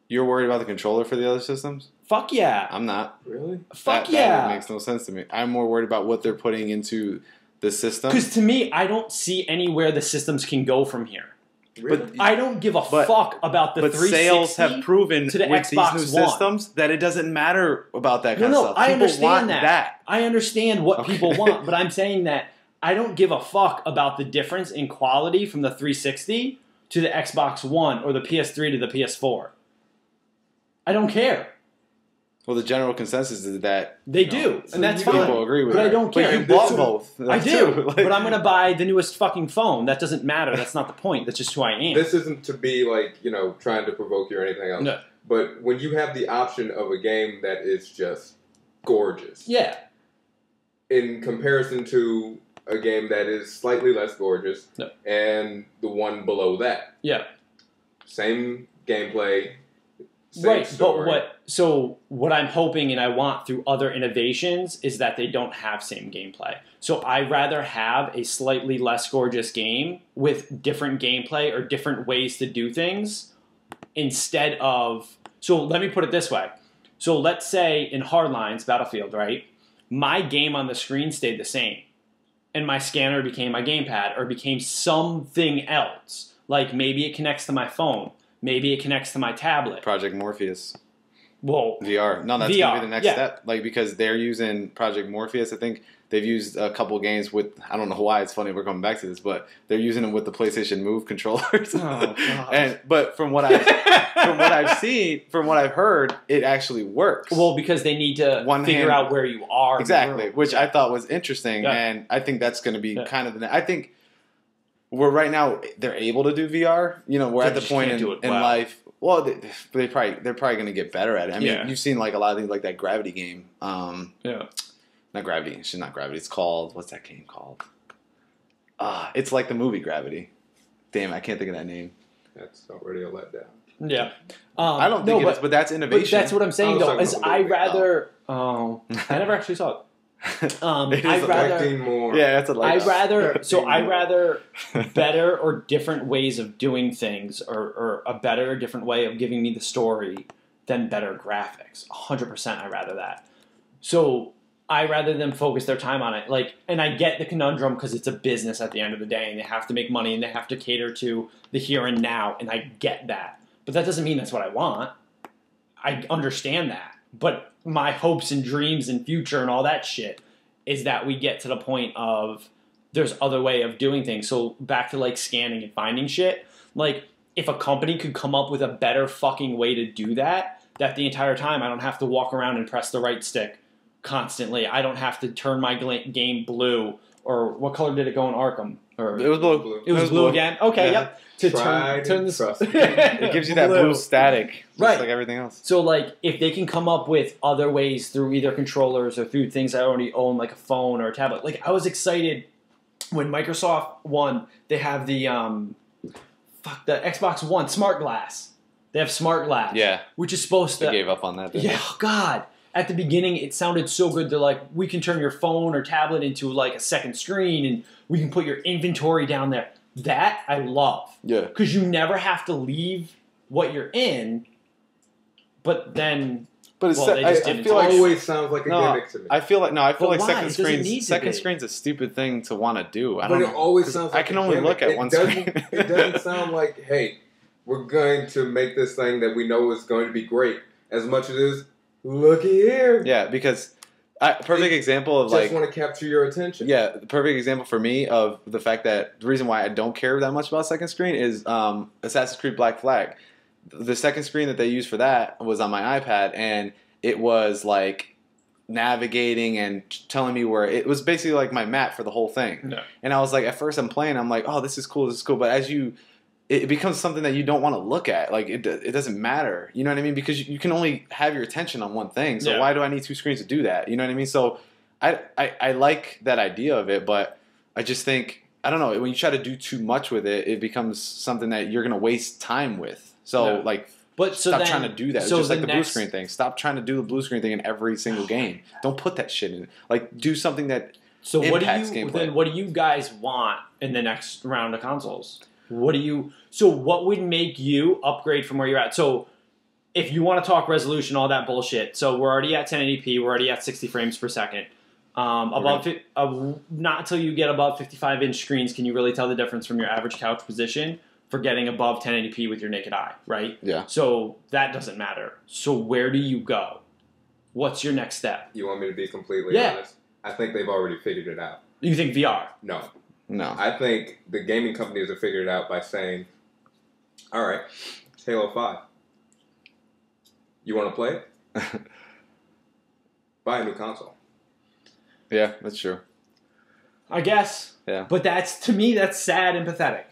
You're worried about the controller for the other systems? Fuck yeah. I'm not. Really? Fuck yeah. That makes no sense to me. I'm more worried about what they're putting into The system? Because to me, I don't see anywhere the systems can go from here. Really? But I don't give a fuck about the 360 sales have proven to the with Xbox these new One. systems that it doesn't matter about that kind No, of stuff. I People understand want that. I understand what Okay. people want, but I'm saying that I don't give a fuck about the difference in quality from the 360 to the Xbox One or the PS3 to the PS4. I don't care. Well, the general consensus is that They do, and that's people fine. agree with But that. I don't care. But you bought So- both. I do, Like- but I'm going to buy the newest fucking phone. That doesn't matter. That's not the point. That's just who I am. This isn't to be like, trying to provoke you or anything else. No. But when you have the option of a game that is just gorgeous, Yeah. in comparison to a game that is slightly less gorgeous, No. and the one below that, Yeah. same gameplay, same Right, story. but what I'm hoping and I want through other innovations is that they don't have same gameplay. So I'd rather have a slightly less gorgeous game with different gameplay or different ways to do things instead of... So let me put it this way. So let's say in Hardlines, Battlefield, right? My game on the screen stayed the same. And my scanner became my gamepad or became something else. Like maybe it connects to my phone. Maybe it connects to my tablet. Project Morpheus. Whoa. VR. No, that's VR, going to be the next yeah. step. Like, because they're using Project Morpheus. I think they've used a couple games with, I don't know why it's funny we're coming back to this, but they're using them with the PlayStation Move controllers. Oh, God. But from what I've seen, from what I've heard, it actually works. Well, because they need to One figure hand- out where you are. in the Exactly, room. which I thought was interesting, Yeah. and I think that's going to be Yeah. kind of the. I think we're right now they're able to do VR. We're They at the just point can't do it in well. life. Well, they're probably going to get better at it. I mean, Yeah. you've seen like a lot of things like that Gravity game. Yeah. Not Gravity. It's not Gravity. It's called, what's that game called? It's like the movie Gravity. Damn, I can't think of that name. That's already a letdown. Yeah. I don't think it is, but that's innovation. But that's what I'm saying, I was though, talking is about the I movie. rather... Oh. I never actually saw it. It is I'd a rather... Expecting more. Yeah, that's a I'd letdown. rather... So I'd rather better or different ways of doing things or a better, different way of giving me the story than better graphics. 100% I'd rather that. So I rather them focus their time on it. Like, and I get the conundrum because it's a business at the end of the day and they have to make money and they have to cater to the here and now, and I get that. But that doesn't mean that's what I want. I understand that. But my hopes and dreams and future and all that shit is that we get to the point of there's other way of doing things. So back to like scanning and finding shit. Like if a company could come up with a better fucking way to do that the entire time I don't have to walk around and press the right stick constantly. I don't have to turn my game blue. Or what color did it go in Arkham? Or It was blue. it was blue again? Okay, Yeah. yep. To Tried turn and this. trusted. It gives you that blue static, just Right. like everything else. So, like, if they can come up with other ways through either controllers or through things I already own, like a phone or a tablet. Like, I was excited when Microsoft won. They have the Xbox One Smart Glass. They have Smart Glass. Yeah. Which is supposed They to... gave up on that. didn't Yeah, oh, God. At the beginning, it sounded so good. They're like, we can turn your phone or tablet into, like, a second screen, and we can put your inventory down there. That I love. Yeah. Because you never have to leave what you're in, but then... But it's Well, they just It didn't feel like always sounds like a No, gimmick to me. I feel like But why? second It doesn't need to be. screen's a stupid thing to want to do. I But don't it know. always 'Cause sounds I like can a only gimmick. look at one screen. It doesn't sound like, hey, we're going to make this thing that we know is going to be great. As much as it is, looky here. Yeah, because perfect example of Just like want to capture your attention. yeah, the perfect example for me of the fact that the reason why I don't care that much about second screen is Assassin's Creed Black Flag. The second screen that they used for that was on my iPad, and it was like navigating and telling me where it was basically like my map for the whole thing. No. And I was like, at first I'm playing, I'm like, oh, this is cool, but as it becomes something that you don't want to look at. Like it doesn't matter, you know what I mean? Because you can only have your attention on one thing. So Yeah. why do I need two screens to do that? You know what I mean? So I like that idea of it, but I just think I don't know, when you try to do too much with it, it becomes something that you're gonna waste time with. So Yeah. like. But so Stop then, trying to do that. It's so just like the blue next- screen thing. Stop trying to do the blue screen thing in every single game. Don't put that shit in. Like, do something that So impacts gameplay. what do you guys want in the next round of consoles? So what would make you upgrade from where you're at? So if you want to talk resolution, all that bullshit. So we're already at 1080p. We're already at 60 frames per second. Not until you get above 55-inch screens can you really tell the difference from your average couch position for getting above 1080p with your naked eye, right? Yeah. So that doesn't matter. So where do you go? What's your next step? You want me to be completely honest? I think they've already figured it out. You think VR? No. No. I think the gaming companies have figured it out by saying, all right, it's Halo 5. You want to play it? Buy a new console. Yeah, that's true. I guess. Yeah. But to me, that's sad and pathetic.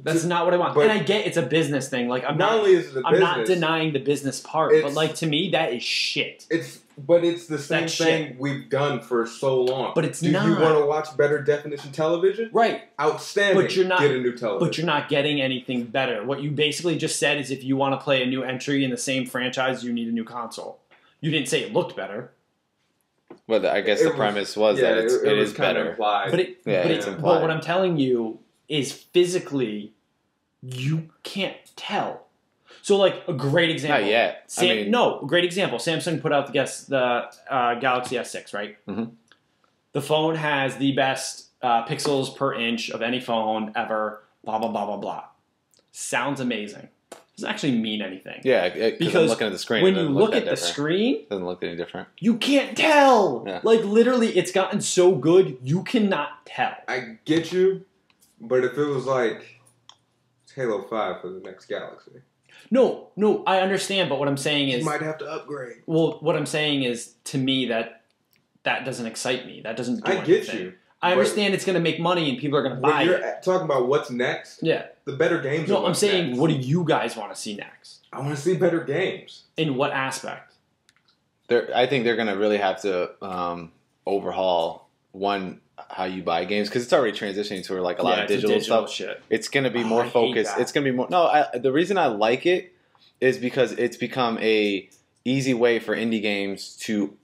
That's not what I want. And I get it's a business thing. Like I'm not denying the business part, but like to me, that is shit. It's the same thing we've done for so long. But it's Do not. you want to watch better definition television? Right. Outstanding. But you're not get a new television. But you're not getting anything better. What you basically just said is if you want to play a new entry in the same franchise, you need a new console. You didn't say it looked better. Well, I guess the premise was that it is better. But it's implied. But what I'm telling you is physically, you can't tell. So, like, a great example. Not yet. No, a great example. Samsung put out the Galaxy S6, right? Mm-hmm. The phone has the best pixels per inch of any phone ever, blah, blah, blah, blah, blah. Sounds amazing. Doesn't actually mean anything. Yeah, because I'm looking at the screen. When you look at the screen, it doesn't look any different. You can't tell. Yeah. Like literally, it's gotten so good you cannot tell. I get you, but if it was like it's Halo 5 for the next Galaxy. No, I understand, but what I'm saying is you might have to upgrade. Well, what I'm saying is to me that doesn't excite me. That doesn't do anything. I get you. I understand it's going to make money and people are going to buy it. When you're talking about what's next, the better games No, I'm saying, what do you guys want to see next? I want to see better games. In what aspect? I think they're going to really have to overhaul, how you buy games, because it's already transitioning to like a lot of digital stuff. Shit. It's going to be more focused. It's going to be more... No, the reason I like it is because it's become a easy way for indie games to...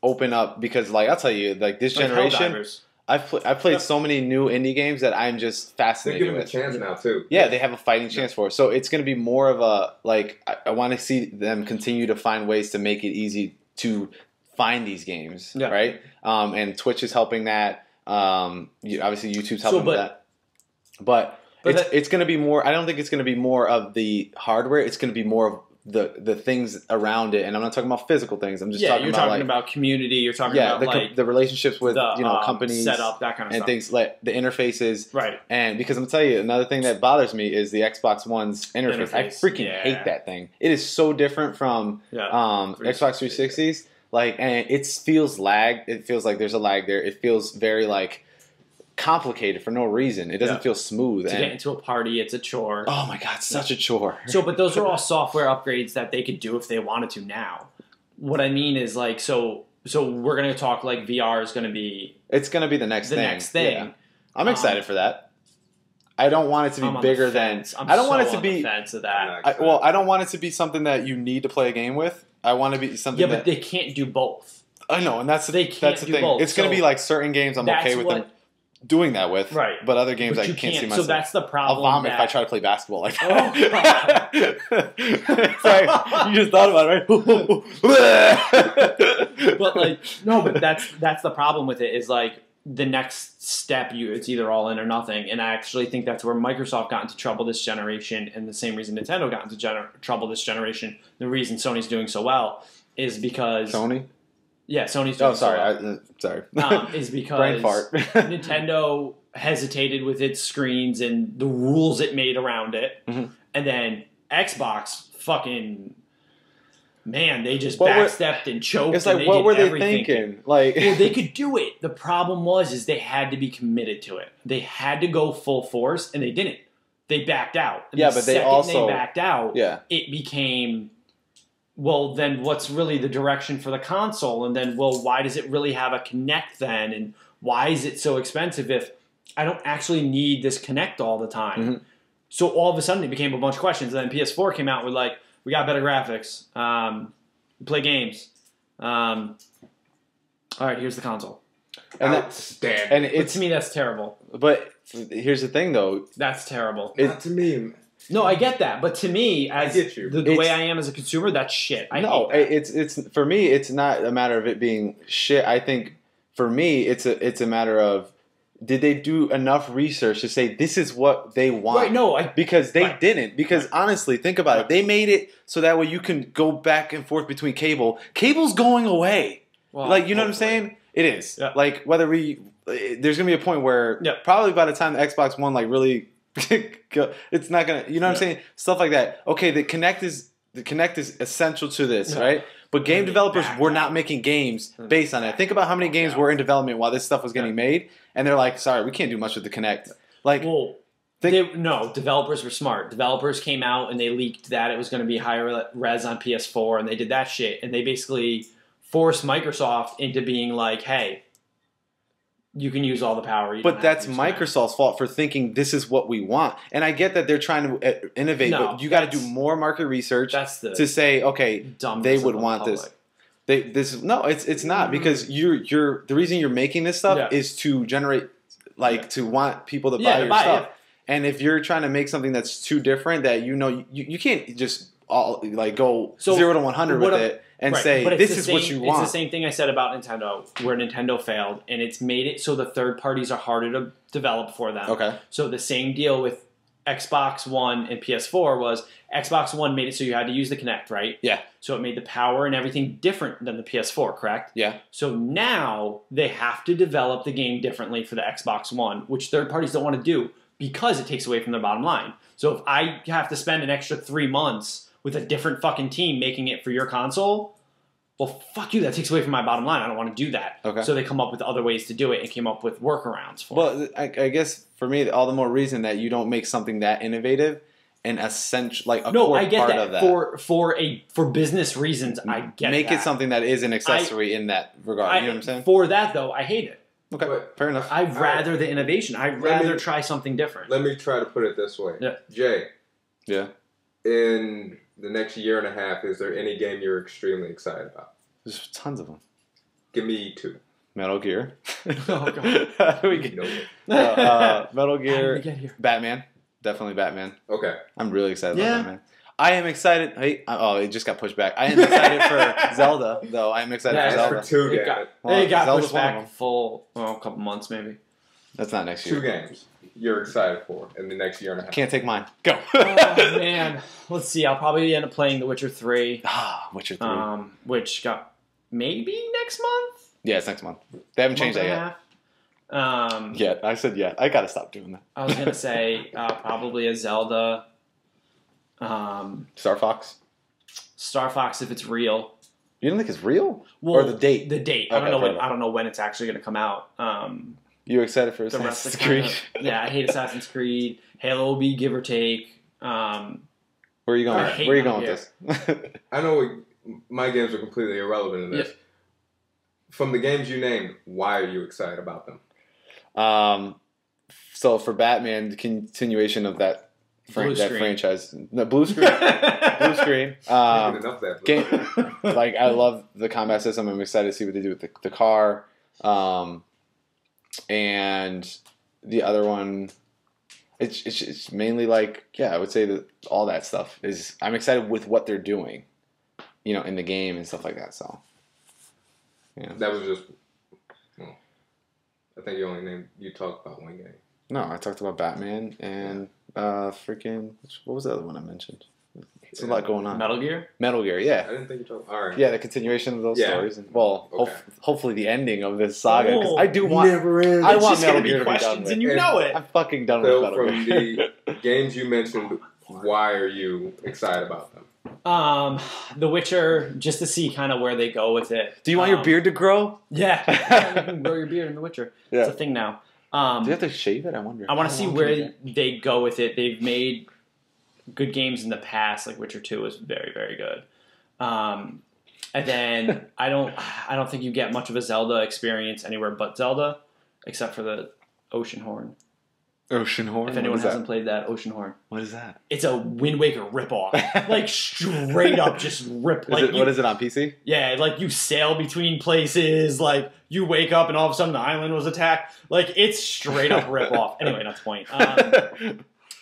open up, because like I'll tell you, like this generation, I've played so many new indie games that I'm just fascinated with. They're giving a chance now too. Yeah, they have a fighting chance for it. So it's going to be more of a like I want to see them continue to find ways to make it easy to find these games, right? And Twitch is helping that. Obviously, YouTube's helping with that. But it's going to be more. I don't think it's going to be more of the hardware. It's going to be more of the things around it, and I'm not talking about physical things. I'm just talking about community. You're talking about the relationships with companies, setup, that kind of and stuff, things like the interfaces, right? And because I'm gonna tell you another thing that bothers me is the Xbox One's interface. I freaking hate that thing. It is so different from Xbox 360's. And it feels lagged. It feels like there's a lag there. It feels very complicated for no reason. It doesn't feel smooth. To get into a party, it's a chore. Oh my god, such a chore. But those are all software upgrades that they could do if they wanted to now. What I mean is so we're going to talk like VR is going to be... It's going to be the next thing. Yeah. I'm excited for that. I don't want it to be bigger than... I don't want it to be... Fence of that. I don't want it to be something that you need to play a game with. I want to be something but they can't do both. I know, and that's the thing. Both. It's going to be like certain games I'm okay with them doing that with, right? But other games I can't see myself. So that's the problem. I'll vomit if I try to play basketball like that. Sorry, you just thought about it, right? But that's the problem with it. Is like the next step. It's either all in or nothing. And I actually think that's where Microsoft got into trouble this generation, and the same reason Nintendo got into trouble this generation. The reason Sony's doing so well is because Sony. Yeah, Sony's doing sorry. Is because brain fart. Nintendo hesitated with its screens and the rules it made around it. Mm-hmm. And then Xbox they just backstepped and choked. It's like, what were they thinking? They could do it. The problem is they had to be committed to it. They had to go full force, and they didn't. They backed out. And but they backed out, it became... Well, then what's really the direction for the console? And then, why does it really have a Kinect then? And why is it so expensive if I don't actually need this Kinect all the time? Mm-hmm. So all of a sudden it became a bunch of questions. And then PS4 came out with we got better graphics. We play games. All right, here's the console. Outstanding. But to me, that's terrible. But here's the thing, though. That's terrible. Not to me. No, I get that, but to me, I as get you. the way I am as a consumer, that's shit. I No, hate that. it's for me. It's not a matter of it being shit. I think for me, it's a matter of did they do enough research to say this is what they want? Right? No, because they right. didn't. Because honestly, think about it. They made it so that way you can go back and forth between cable. Cable's going away. well, Like, you know what I'm saying? It is. Yeah. Like, whether there's gonna be a point where Yeah. probably by the time the Xbox One like really, it's not gonna. You know what I'm saying? Stuff like that. Okay, the Kinect is essential to this, Yeah. right? But game developers back were out. not making games based on it. Think about how many games were in development while this stuff was getting made, and they're like, "Sorry, we can't do much with the Kinect." Like, Well, no, developers were smart. Developers came out and they leaked that it was going to be higher res on PS4, and they did that shit. And they basically forced Microsoft into being like, hey, you can use all the power. You but don't have that's to use Kinect. Microsoft's fault for thinking this is what we want. And I get that they're trying to innovate, No, but you got to do that's- more market research That's the to say, okay, dumbness they of would the want this. public. It's not because you're the reason you're making this stuff Yeah. is to generate to want people to Yeah, buy to your buy it, stuff. And if you're trying to make something that's too different that you can't just all like go So 0 to 100 with what it and Right, say but it's this the is what same- you want. It's the same thing I said about Nintendo, where Nintendo failed, and it's made it so the third parties are harder to develop for them. Okay. So the same deal with Xbox One and PS4 was Xbox One made it so you had to use the Kinect, right? Yeah. So it made the power and everything different than the PS4, correct? Yeah. So now they have to develop the game differently for the Xbox One, which third parties don't want to do because it takes away from their bottom line. So if I have to spend an extra 3 months with a different fucking team making it for your console, well, fuck you, that takes away from my bottom line. I don't want to do that. Okay. So they come up with other ways to do it and came up with workarounds for it. Well, I guess for me, all the more reason that you don't make something that innovative and essential, like a No, core I get part that. of that. For business reasons, I get Make that. it something that is an accessory in that regard. You know what I'm saying? For that, though, I hate it. Okay, But- fair enough. I'd rather the innovation. I'd Let me- rather try something different. Let me try to put it this way. Yeah. Jay, Yeah, in the next year and a half, is there any game you're extremely excited about? there's tons of them. Give me 2. Metal Gear. Oh, God. How do we get? No. Metal How did Gear. we get here? Batman. Definitely Batman. Okay. I'm really excited Yeah. about Batman. I am excited. Hey, it just got pushed back. I am excited for Zelda, though. I am excited Yeah, for That's Zelda. for 2 It games. got, Well, it got Zelda's pushed one of back them. a couple months maybe. That's not next 2 year. games you're excited for in the next year and a half. Can't take mine. Go. Oh, man. Let's see. I'll probably end up playing The Witcher 3, Witcher 3. which got maybe next month? Yeah, it's next month. They haven't changed that Month yet. and a half. Yet. I said yeah. I gotta stop doing that. I was going to say probably a Zelda. Star Fox. Star Fox if it's real. You don't think it's real? Well, Or the date? The date. Okay, I don't know fair when. enough. I don't know when it's actually going to come out. You excited for The rest Assassin's of Creed? yeah, I hate Assassin's Creed. Halo will be give or take. Where are you going? I hate Where are you Metal going with this? I know my games are completely irrelevant in this. Yeah. From the games you named, why are you excited about them? So for Batman, the continuation of that Blue that screen. franchise, the blue screen, blue screen. Can't get enough of that. Game, like I love the combat system. I'm excited to see what they do with the car, and the other one. It's mainly like I would say that all that stuff is. I'm excited with what they're doing, in the game and stuff like that. So, yeah. That was just. Well, I think you talked about one game. No, I talked about Batman and freaking. What was the other one I mentioned? It's a lot going on. Metal Gear. Metal Gear, I yeah. didn't think you talked. All right. Yeah, the continuation of those Yeah. stories. And, well, Okay. hopefully the ending of this saga. Because Oh, I do want. Never ends. I It's want just gonna Metal be Gear to be done questions, with. and you And- know it. I'm fucking done with So Metal from Gear. the games you mentioned, why are you excited about them? The Witcher, just to see kind of where they go with it. Do you want your beard to grow? Yeah, you can grow your beard in The Witcher. Yeah. It's a thing now. Do you have to shave it? I wonder. I want to How see long where can you get? they go with it. They've made good games in the past, like Witcher 2 was very, very good. And then I don't think you get much of a Zelda experience anywhere but Zelda, except for the Ocean Horn. Ocean Horn. If anyone what is hasn't that? played that Ocean Horn, What is that? it's a Wind Waker ripoff. Like straight up, just rip. Like What is it on PC? Yeah, like you sail between places, like you wake up and all of a sudden the island was attacked. Like it's straight up rip off. Anyway, not the point.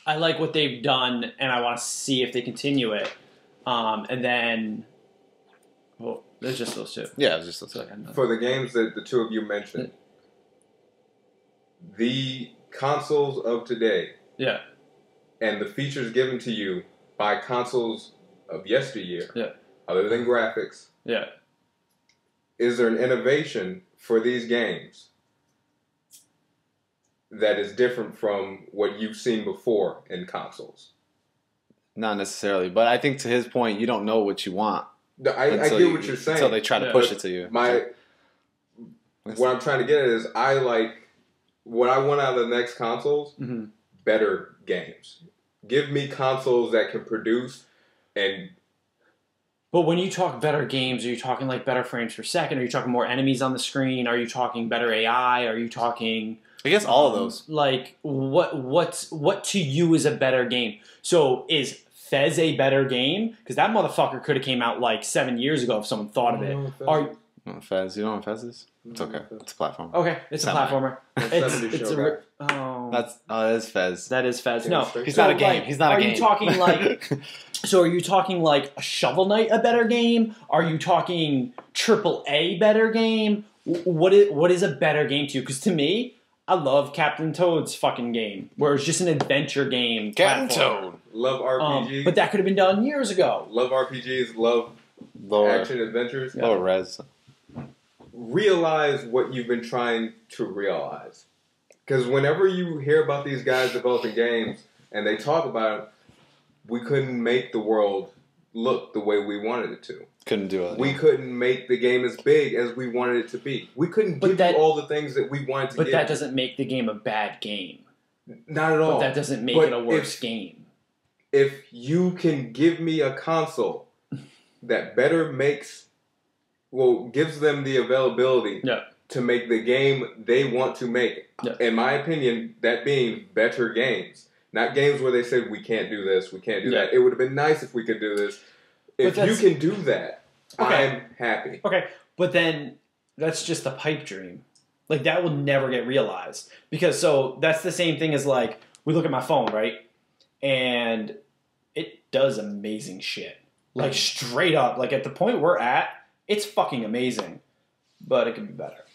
I like what they've done, and I want to see if they continue it. And then, well, there's just those two. Yeah, it's just those two. For the games that the two of you mentioned, the consoles of today, yeah, and the features given to you by consoles of yesteryear, yeah, other than graphics, yeah. is there an innovation for these games that is different from what you've seen before in consoles? Not necessarily, but I think to his point, you don't know what you want. I get what you're saying. Until they try to push it to you. What I'm trying to get at is I like what I want out of the next consoles, better games. Give me consoles that can produce and... But when you talk better games, are you talking like better frames per second? Are you talking more enemies on the screen? Are you talking better AI? Are you talking... I guess all of those. Like, what to you is a better game? So is Fez a better game? Because that motherfucker could have came out like 7 years ago if someone thought of it. Fez, you know what Fez is? It's okay. It's a platform. Okay, it's a platformer. It's a that is Fez. That is Fez. No, he's not a game. He's not a game. Are you talking like? So are you talking like a Shovel Knight a better game? Are you talking AAA better game? What is a better game to you? Because to me, I love Captain Toad's fucking game, where it's just an adventure game. Captain Toad. Love RPGs. But that could have been done years ago. Love RPGs. Love action adventures. Lower res. Realize what you've been trying to realize. Because whenever you hear about these guys developing games, and they talk about it, we couldn't make the world look the way we wanted it to. Couldn't do it. We couldn't make the game as big as we wanted it to be. We couldn't give you all the things that we wanted to give. But that doesn't make the game a bad game. Not at all. But that doesn't make it a worse game. If you can give me a console that better gives them the availability to make the game they want to make. In my opinion, that being better games. Not games where they said, we can't do this, we can't do that. It would have been nice if we could do this. If you can do that, I'm happy. Okay, but then that's just a pipe dream. Like, that will never get realized. Because, so, that's the same thing as, like, we look at my phone, right? And it does amazing shit. Like, straight up. Like, at the point we're at, it's fucking amazing. But it could be better.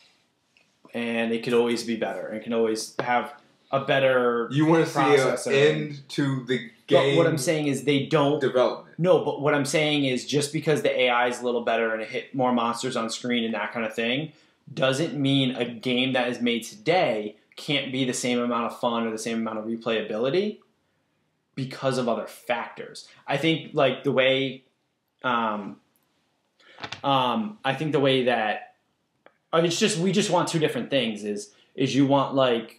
And it could always be better. And it can always have a better You want to see an end to the game. But what I'm saying is they don't... Development. No, but what I'm saying is just because the AI is a little better and it hit more monsters on screen and that kind of thing, doesn't mean a game that is made today can't be the same amount of fun or the same amount of replayability because of other factors. I think, like, the way... I think the way that... it's just... We just want two different things. Is you want, like,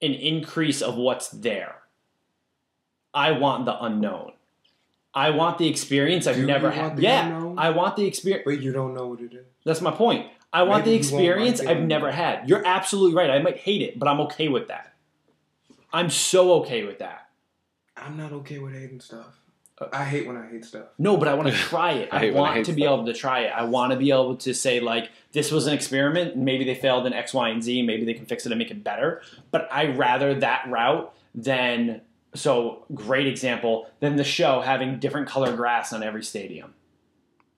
an increase of what's there. I want the unknown. I want the experience I've never had. Yeah, I want the experience. But you don't know what it is. That's my point. I want the experience I've never had. You're absolutely right. I might hate it, but I'm okay with that. I'm so okay with that. I'm not okay with hating stuff. I hate when I hate stuff. No, but I want to try it. I want to be able to try it. I want to be able to say, like, this was an experiment. Maybe they failed in X, Y, and Z. Maybe they can fix it and make it better. But I'd rather that route than, so great example, than the show having different color grass on every stadium.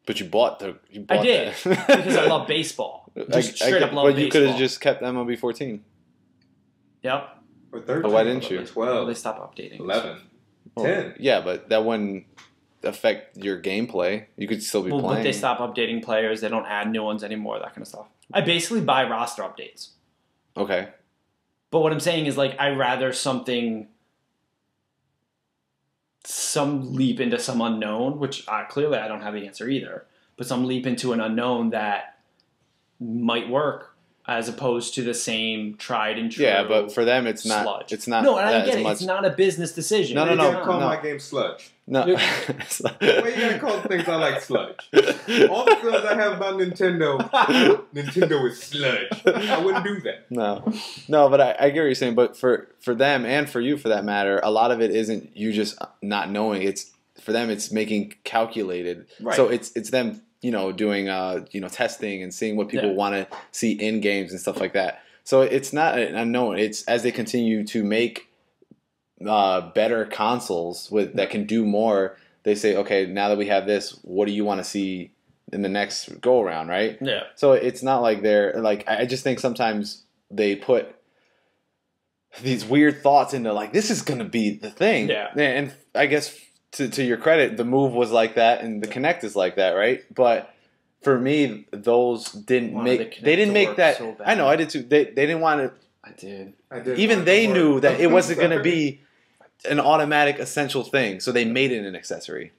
But you bought I did, because I love baseball. Just straight up love baseball. But you could have just kept MLB 14. Yep. Or 13. But why didn't you? 12. Well, they stopped updating. 11. Well, 10. Yeah, but that wouldn't affect your gameplay. You could still be playing. But they stop updating players. They don't add new ones anymore, that kind of stuff. I basically buy roster updates. Okay. But what I'm saying is, like, I'd rather some leap into some unknown, which clearly I don't have the answer either, but some leap into an unknown that might work as opposed to the same tried and true. Yeah, but for them, it's not. Sludge. It's not. No, and I get it. It's not a business decision. No. Call my game sludge. No. Why you gotta call things I like sludge? All the feelings I have about Nintendo is sludge. I wouldn't do that. No, but I get what you're saying. But for them and for you, for that matter, a lot of it isn't you just not knowing. It's for them. It's making calculated. Right. So it's them. Doing testing and seeing what people want to see in games and stuff like that. So it's not an unknown. It's as they continue to make better consoles that can do more, they say, okay, now that we have this, what do you want to see in the next go around, right? Yeah. So it's not like they're like, I just think sometimes they put these weird thoughts into like, this is going to be the thing. Yeah. And I guess to your credit, the Move was like that and the Kinect is like that, right? But for me, those didn't make that. So bad. I know, I did too. They didn't want to. I did. Even they knew that it wasn't going to be an automatic essential thing, so they made it an accessory.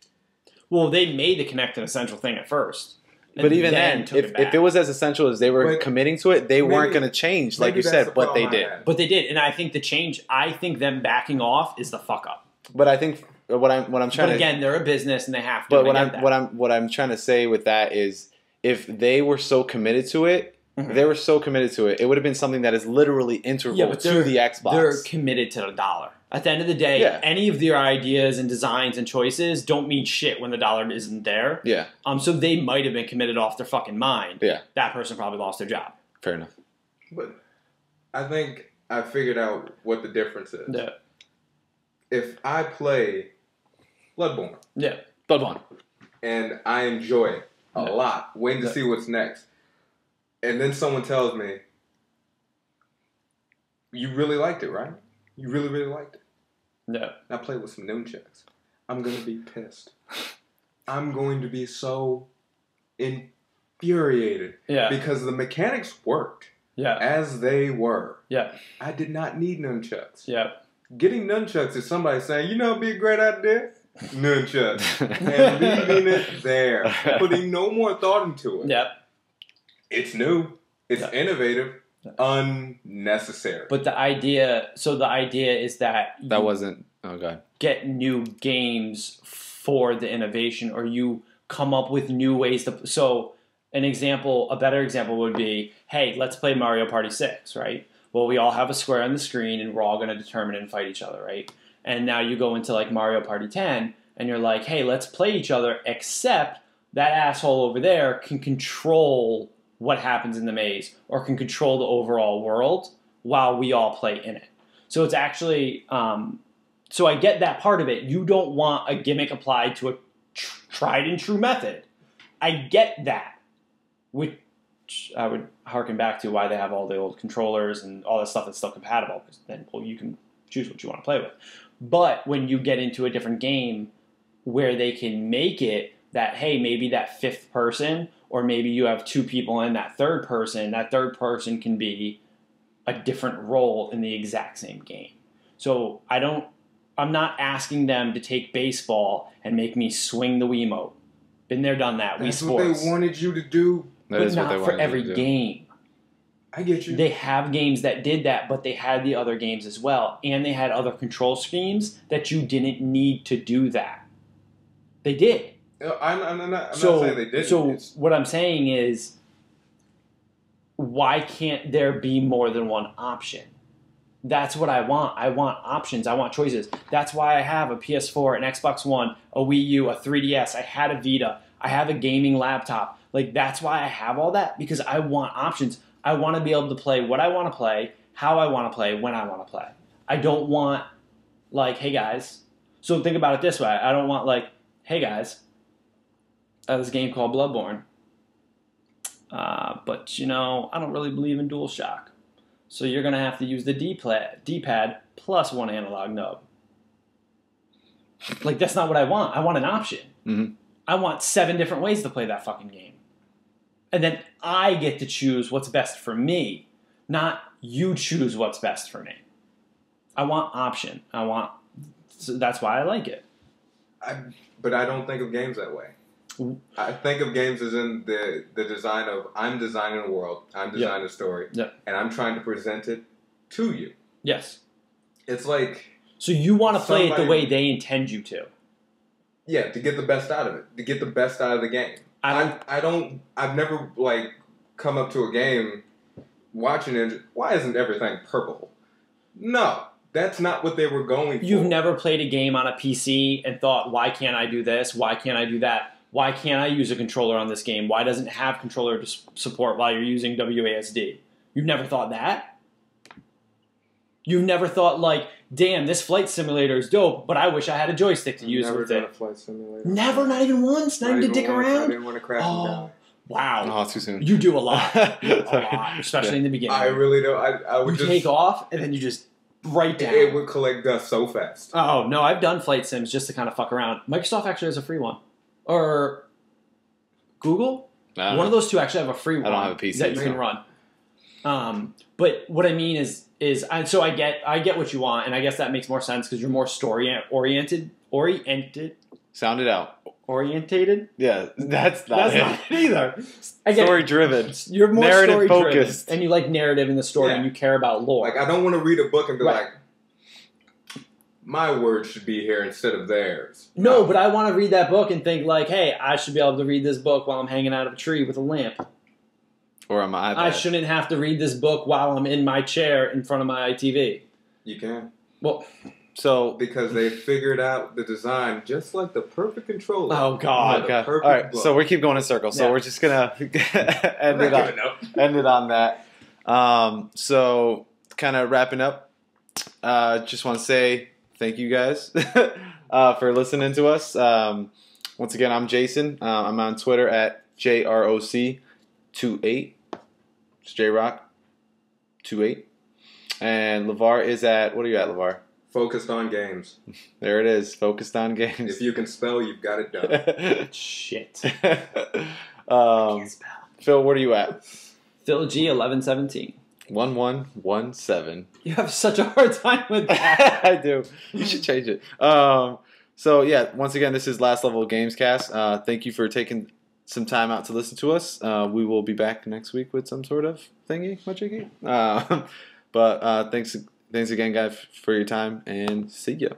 Well, they made the Kinect an essential thing at first. But even then, if it was as essential as they were committing to it, they weren't going to change, like you said, but they did. But they did, and I think them backing off is the fuck up. But I think what I'm trying to... But again, they're a business and they have to. But what I'm trying to say with that is, if they were so committed to it, it would have been something that is literally integral to the Xbox. They're committed to the dollar. At the end of the day, any of their ideas and designs and choices don't mean shit when the dollar isn't there. Yeah. So they might have been committed off their fucking mind. Yeah. That person probably lost their job. Fair enough. But I think I figured out what the difference is. Yeah. If I play Bloodborne. Yeah. Bloodborne. And I enjoy it a lot, waiting to see what's next. And then someone tells me, you really liked it, right? You really, really liked it. No. I played with some nunchucks. I'm going to be pissed. I'm going to be so infuriated. Yeah. Because the mechanics worked. Yeah. As they were. Yeah. I did not need nunchucks. Yeah. Getting nunchucks is somebody saying, you know, it'd be a great idea. Nunchucks. And leaving it there. Putting no more thought into it. Yep. It's new. It's innovative. Unnecessary. But the idea is that wasn't. Oh god. Get new games for the innovation, or you come up with new ways to. So a better example would be, hey, let's play Mario Party 6, right? Well, we all have a square on the screen, and we're all going to determine and fight each other, right? And now you go into like Mario Party 10, and you're like, hey, let's play each other, except that asshole over there can control what happens in the maze, or can control the overall world while we all play in it. So it's actually, so I get that part of it. You don't want a gimmick applied to a tried and true method. I get that, which I would harken back to why they have all the old controllers and all that stuff that's still compatible, because then, well, you can choose what you want to play with. But when you get into a different game where they can make it that, hey, maybe that fifth person, or maybe you have two people in that third person can be a different role in the exact same game. So I'm not asking them to take baseball and make me swing the Wiimote. Been there, done that. That's Wii Sports. what they wanted you to do. But not for every game. I get you. They have games that did that, but they had the other games as well. And they had other control schemes that you didn't need to do that. They did. I'm not saying they didn't. So what I'm saying is, why can't there be more than one option? That's what I want. I want options. I want choices. That's why I have a PS4, an Xbox One, a Wii U, a 3DS. I had a Vita. I have a gaming laptop. Like, that's why I have all that, because I want options. I want to be able to play what I want to play, how I want to play, when I want to play. I don't want, like, hey, guys. So think about it this way. I don't want, like, hey, guys, I have this game called Bloodborne. But, you know, I don't really believe in DualShock. So you're going to have to use the D-pad plus one analog nub. Like, that's not what I want. I want an option. Mm-hmm. I want 7 different ways to play that fucking game. And then I get to choose what's best for me, not you choose what's best for me. I want option. So that's why I like it. But I don't think of games that way. I think of games as in the design of, I'm designing a world, I'm designing a story, and I'm trying to present it to you. Yes. It's like... So you want to play it the way they intend you to. Yeah, to get the best out of it. To get the best out of the game. I've never, like, come up to a game, watching it, why isn't everything purple? No. That's not what they were going for. You've never played a game on a PC and thought, why can't I do this? Why can't I do that? Why can't I use a controller on this game? Why doesn't it have controller support while you're using WASD? You've never thought that? You've never thought, like, damn, this flight simulator is dope, but I wish I had a joystick to use with Never done it. a flight simulator. Never, not even once, not even to dick once. I around. didn't want to crash and die. Wow. Oh, too soon. You do a lot. A lot, especially in the beginning. I really don't. I would You just take off, and then you just right down. It would collect dust so fast. Oh, no, I've done flight sims just to kind of fuck around. Microsoft actually has a free one. Or Google? One of those two actually have a free one. I don't have a PC, that you can run. But what I mean is so I get what you want, and I guess that makes more sense because you're more story oriented. Sound it out. Orientated? Yeah, that's not it either. Story driven. You're more narrative story focused, driven, and you like narrative in the story, Yeah. and you care about lore. Like I don't want to read a book and be Right. like, my words should be here instead of theirs. No, but I want to read that book and think like, hey, I should be able to read this book while I'm hanging out of a tree with a lamp. Or on my iPad. I shouldn't have to read this book while I'm in my chair in front of my TV. You can. Well, So Because they figured out the design just like the perfect controller. oh god. The okay. All perfect right, book. so we keep going in circles. So Yeah. we're just gonna I'm not giving up. end it on that. So kind of wrapping up. Just want to say thank you guys for listening to us. Once again, I'm Jason. I'm on Twitter at JROC28. It's JRock28. And Levar is at, what are you at, Levar? Focused on games. There it is. Focused on games. If you can spell, you've got it done. Shit. Phil, what are you at? Phil G 1117. 1117. You have such a hard time with that. I do. You should change it. So yeah, once again, this is Last Level Gamescast. Thank you for taking some time out to listen to us. We will be back next week with some sort of thingy, majiggy. But thanks again, guys, for your time, and see ya.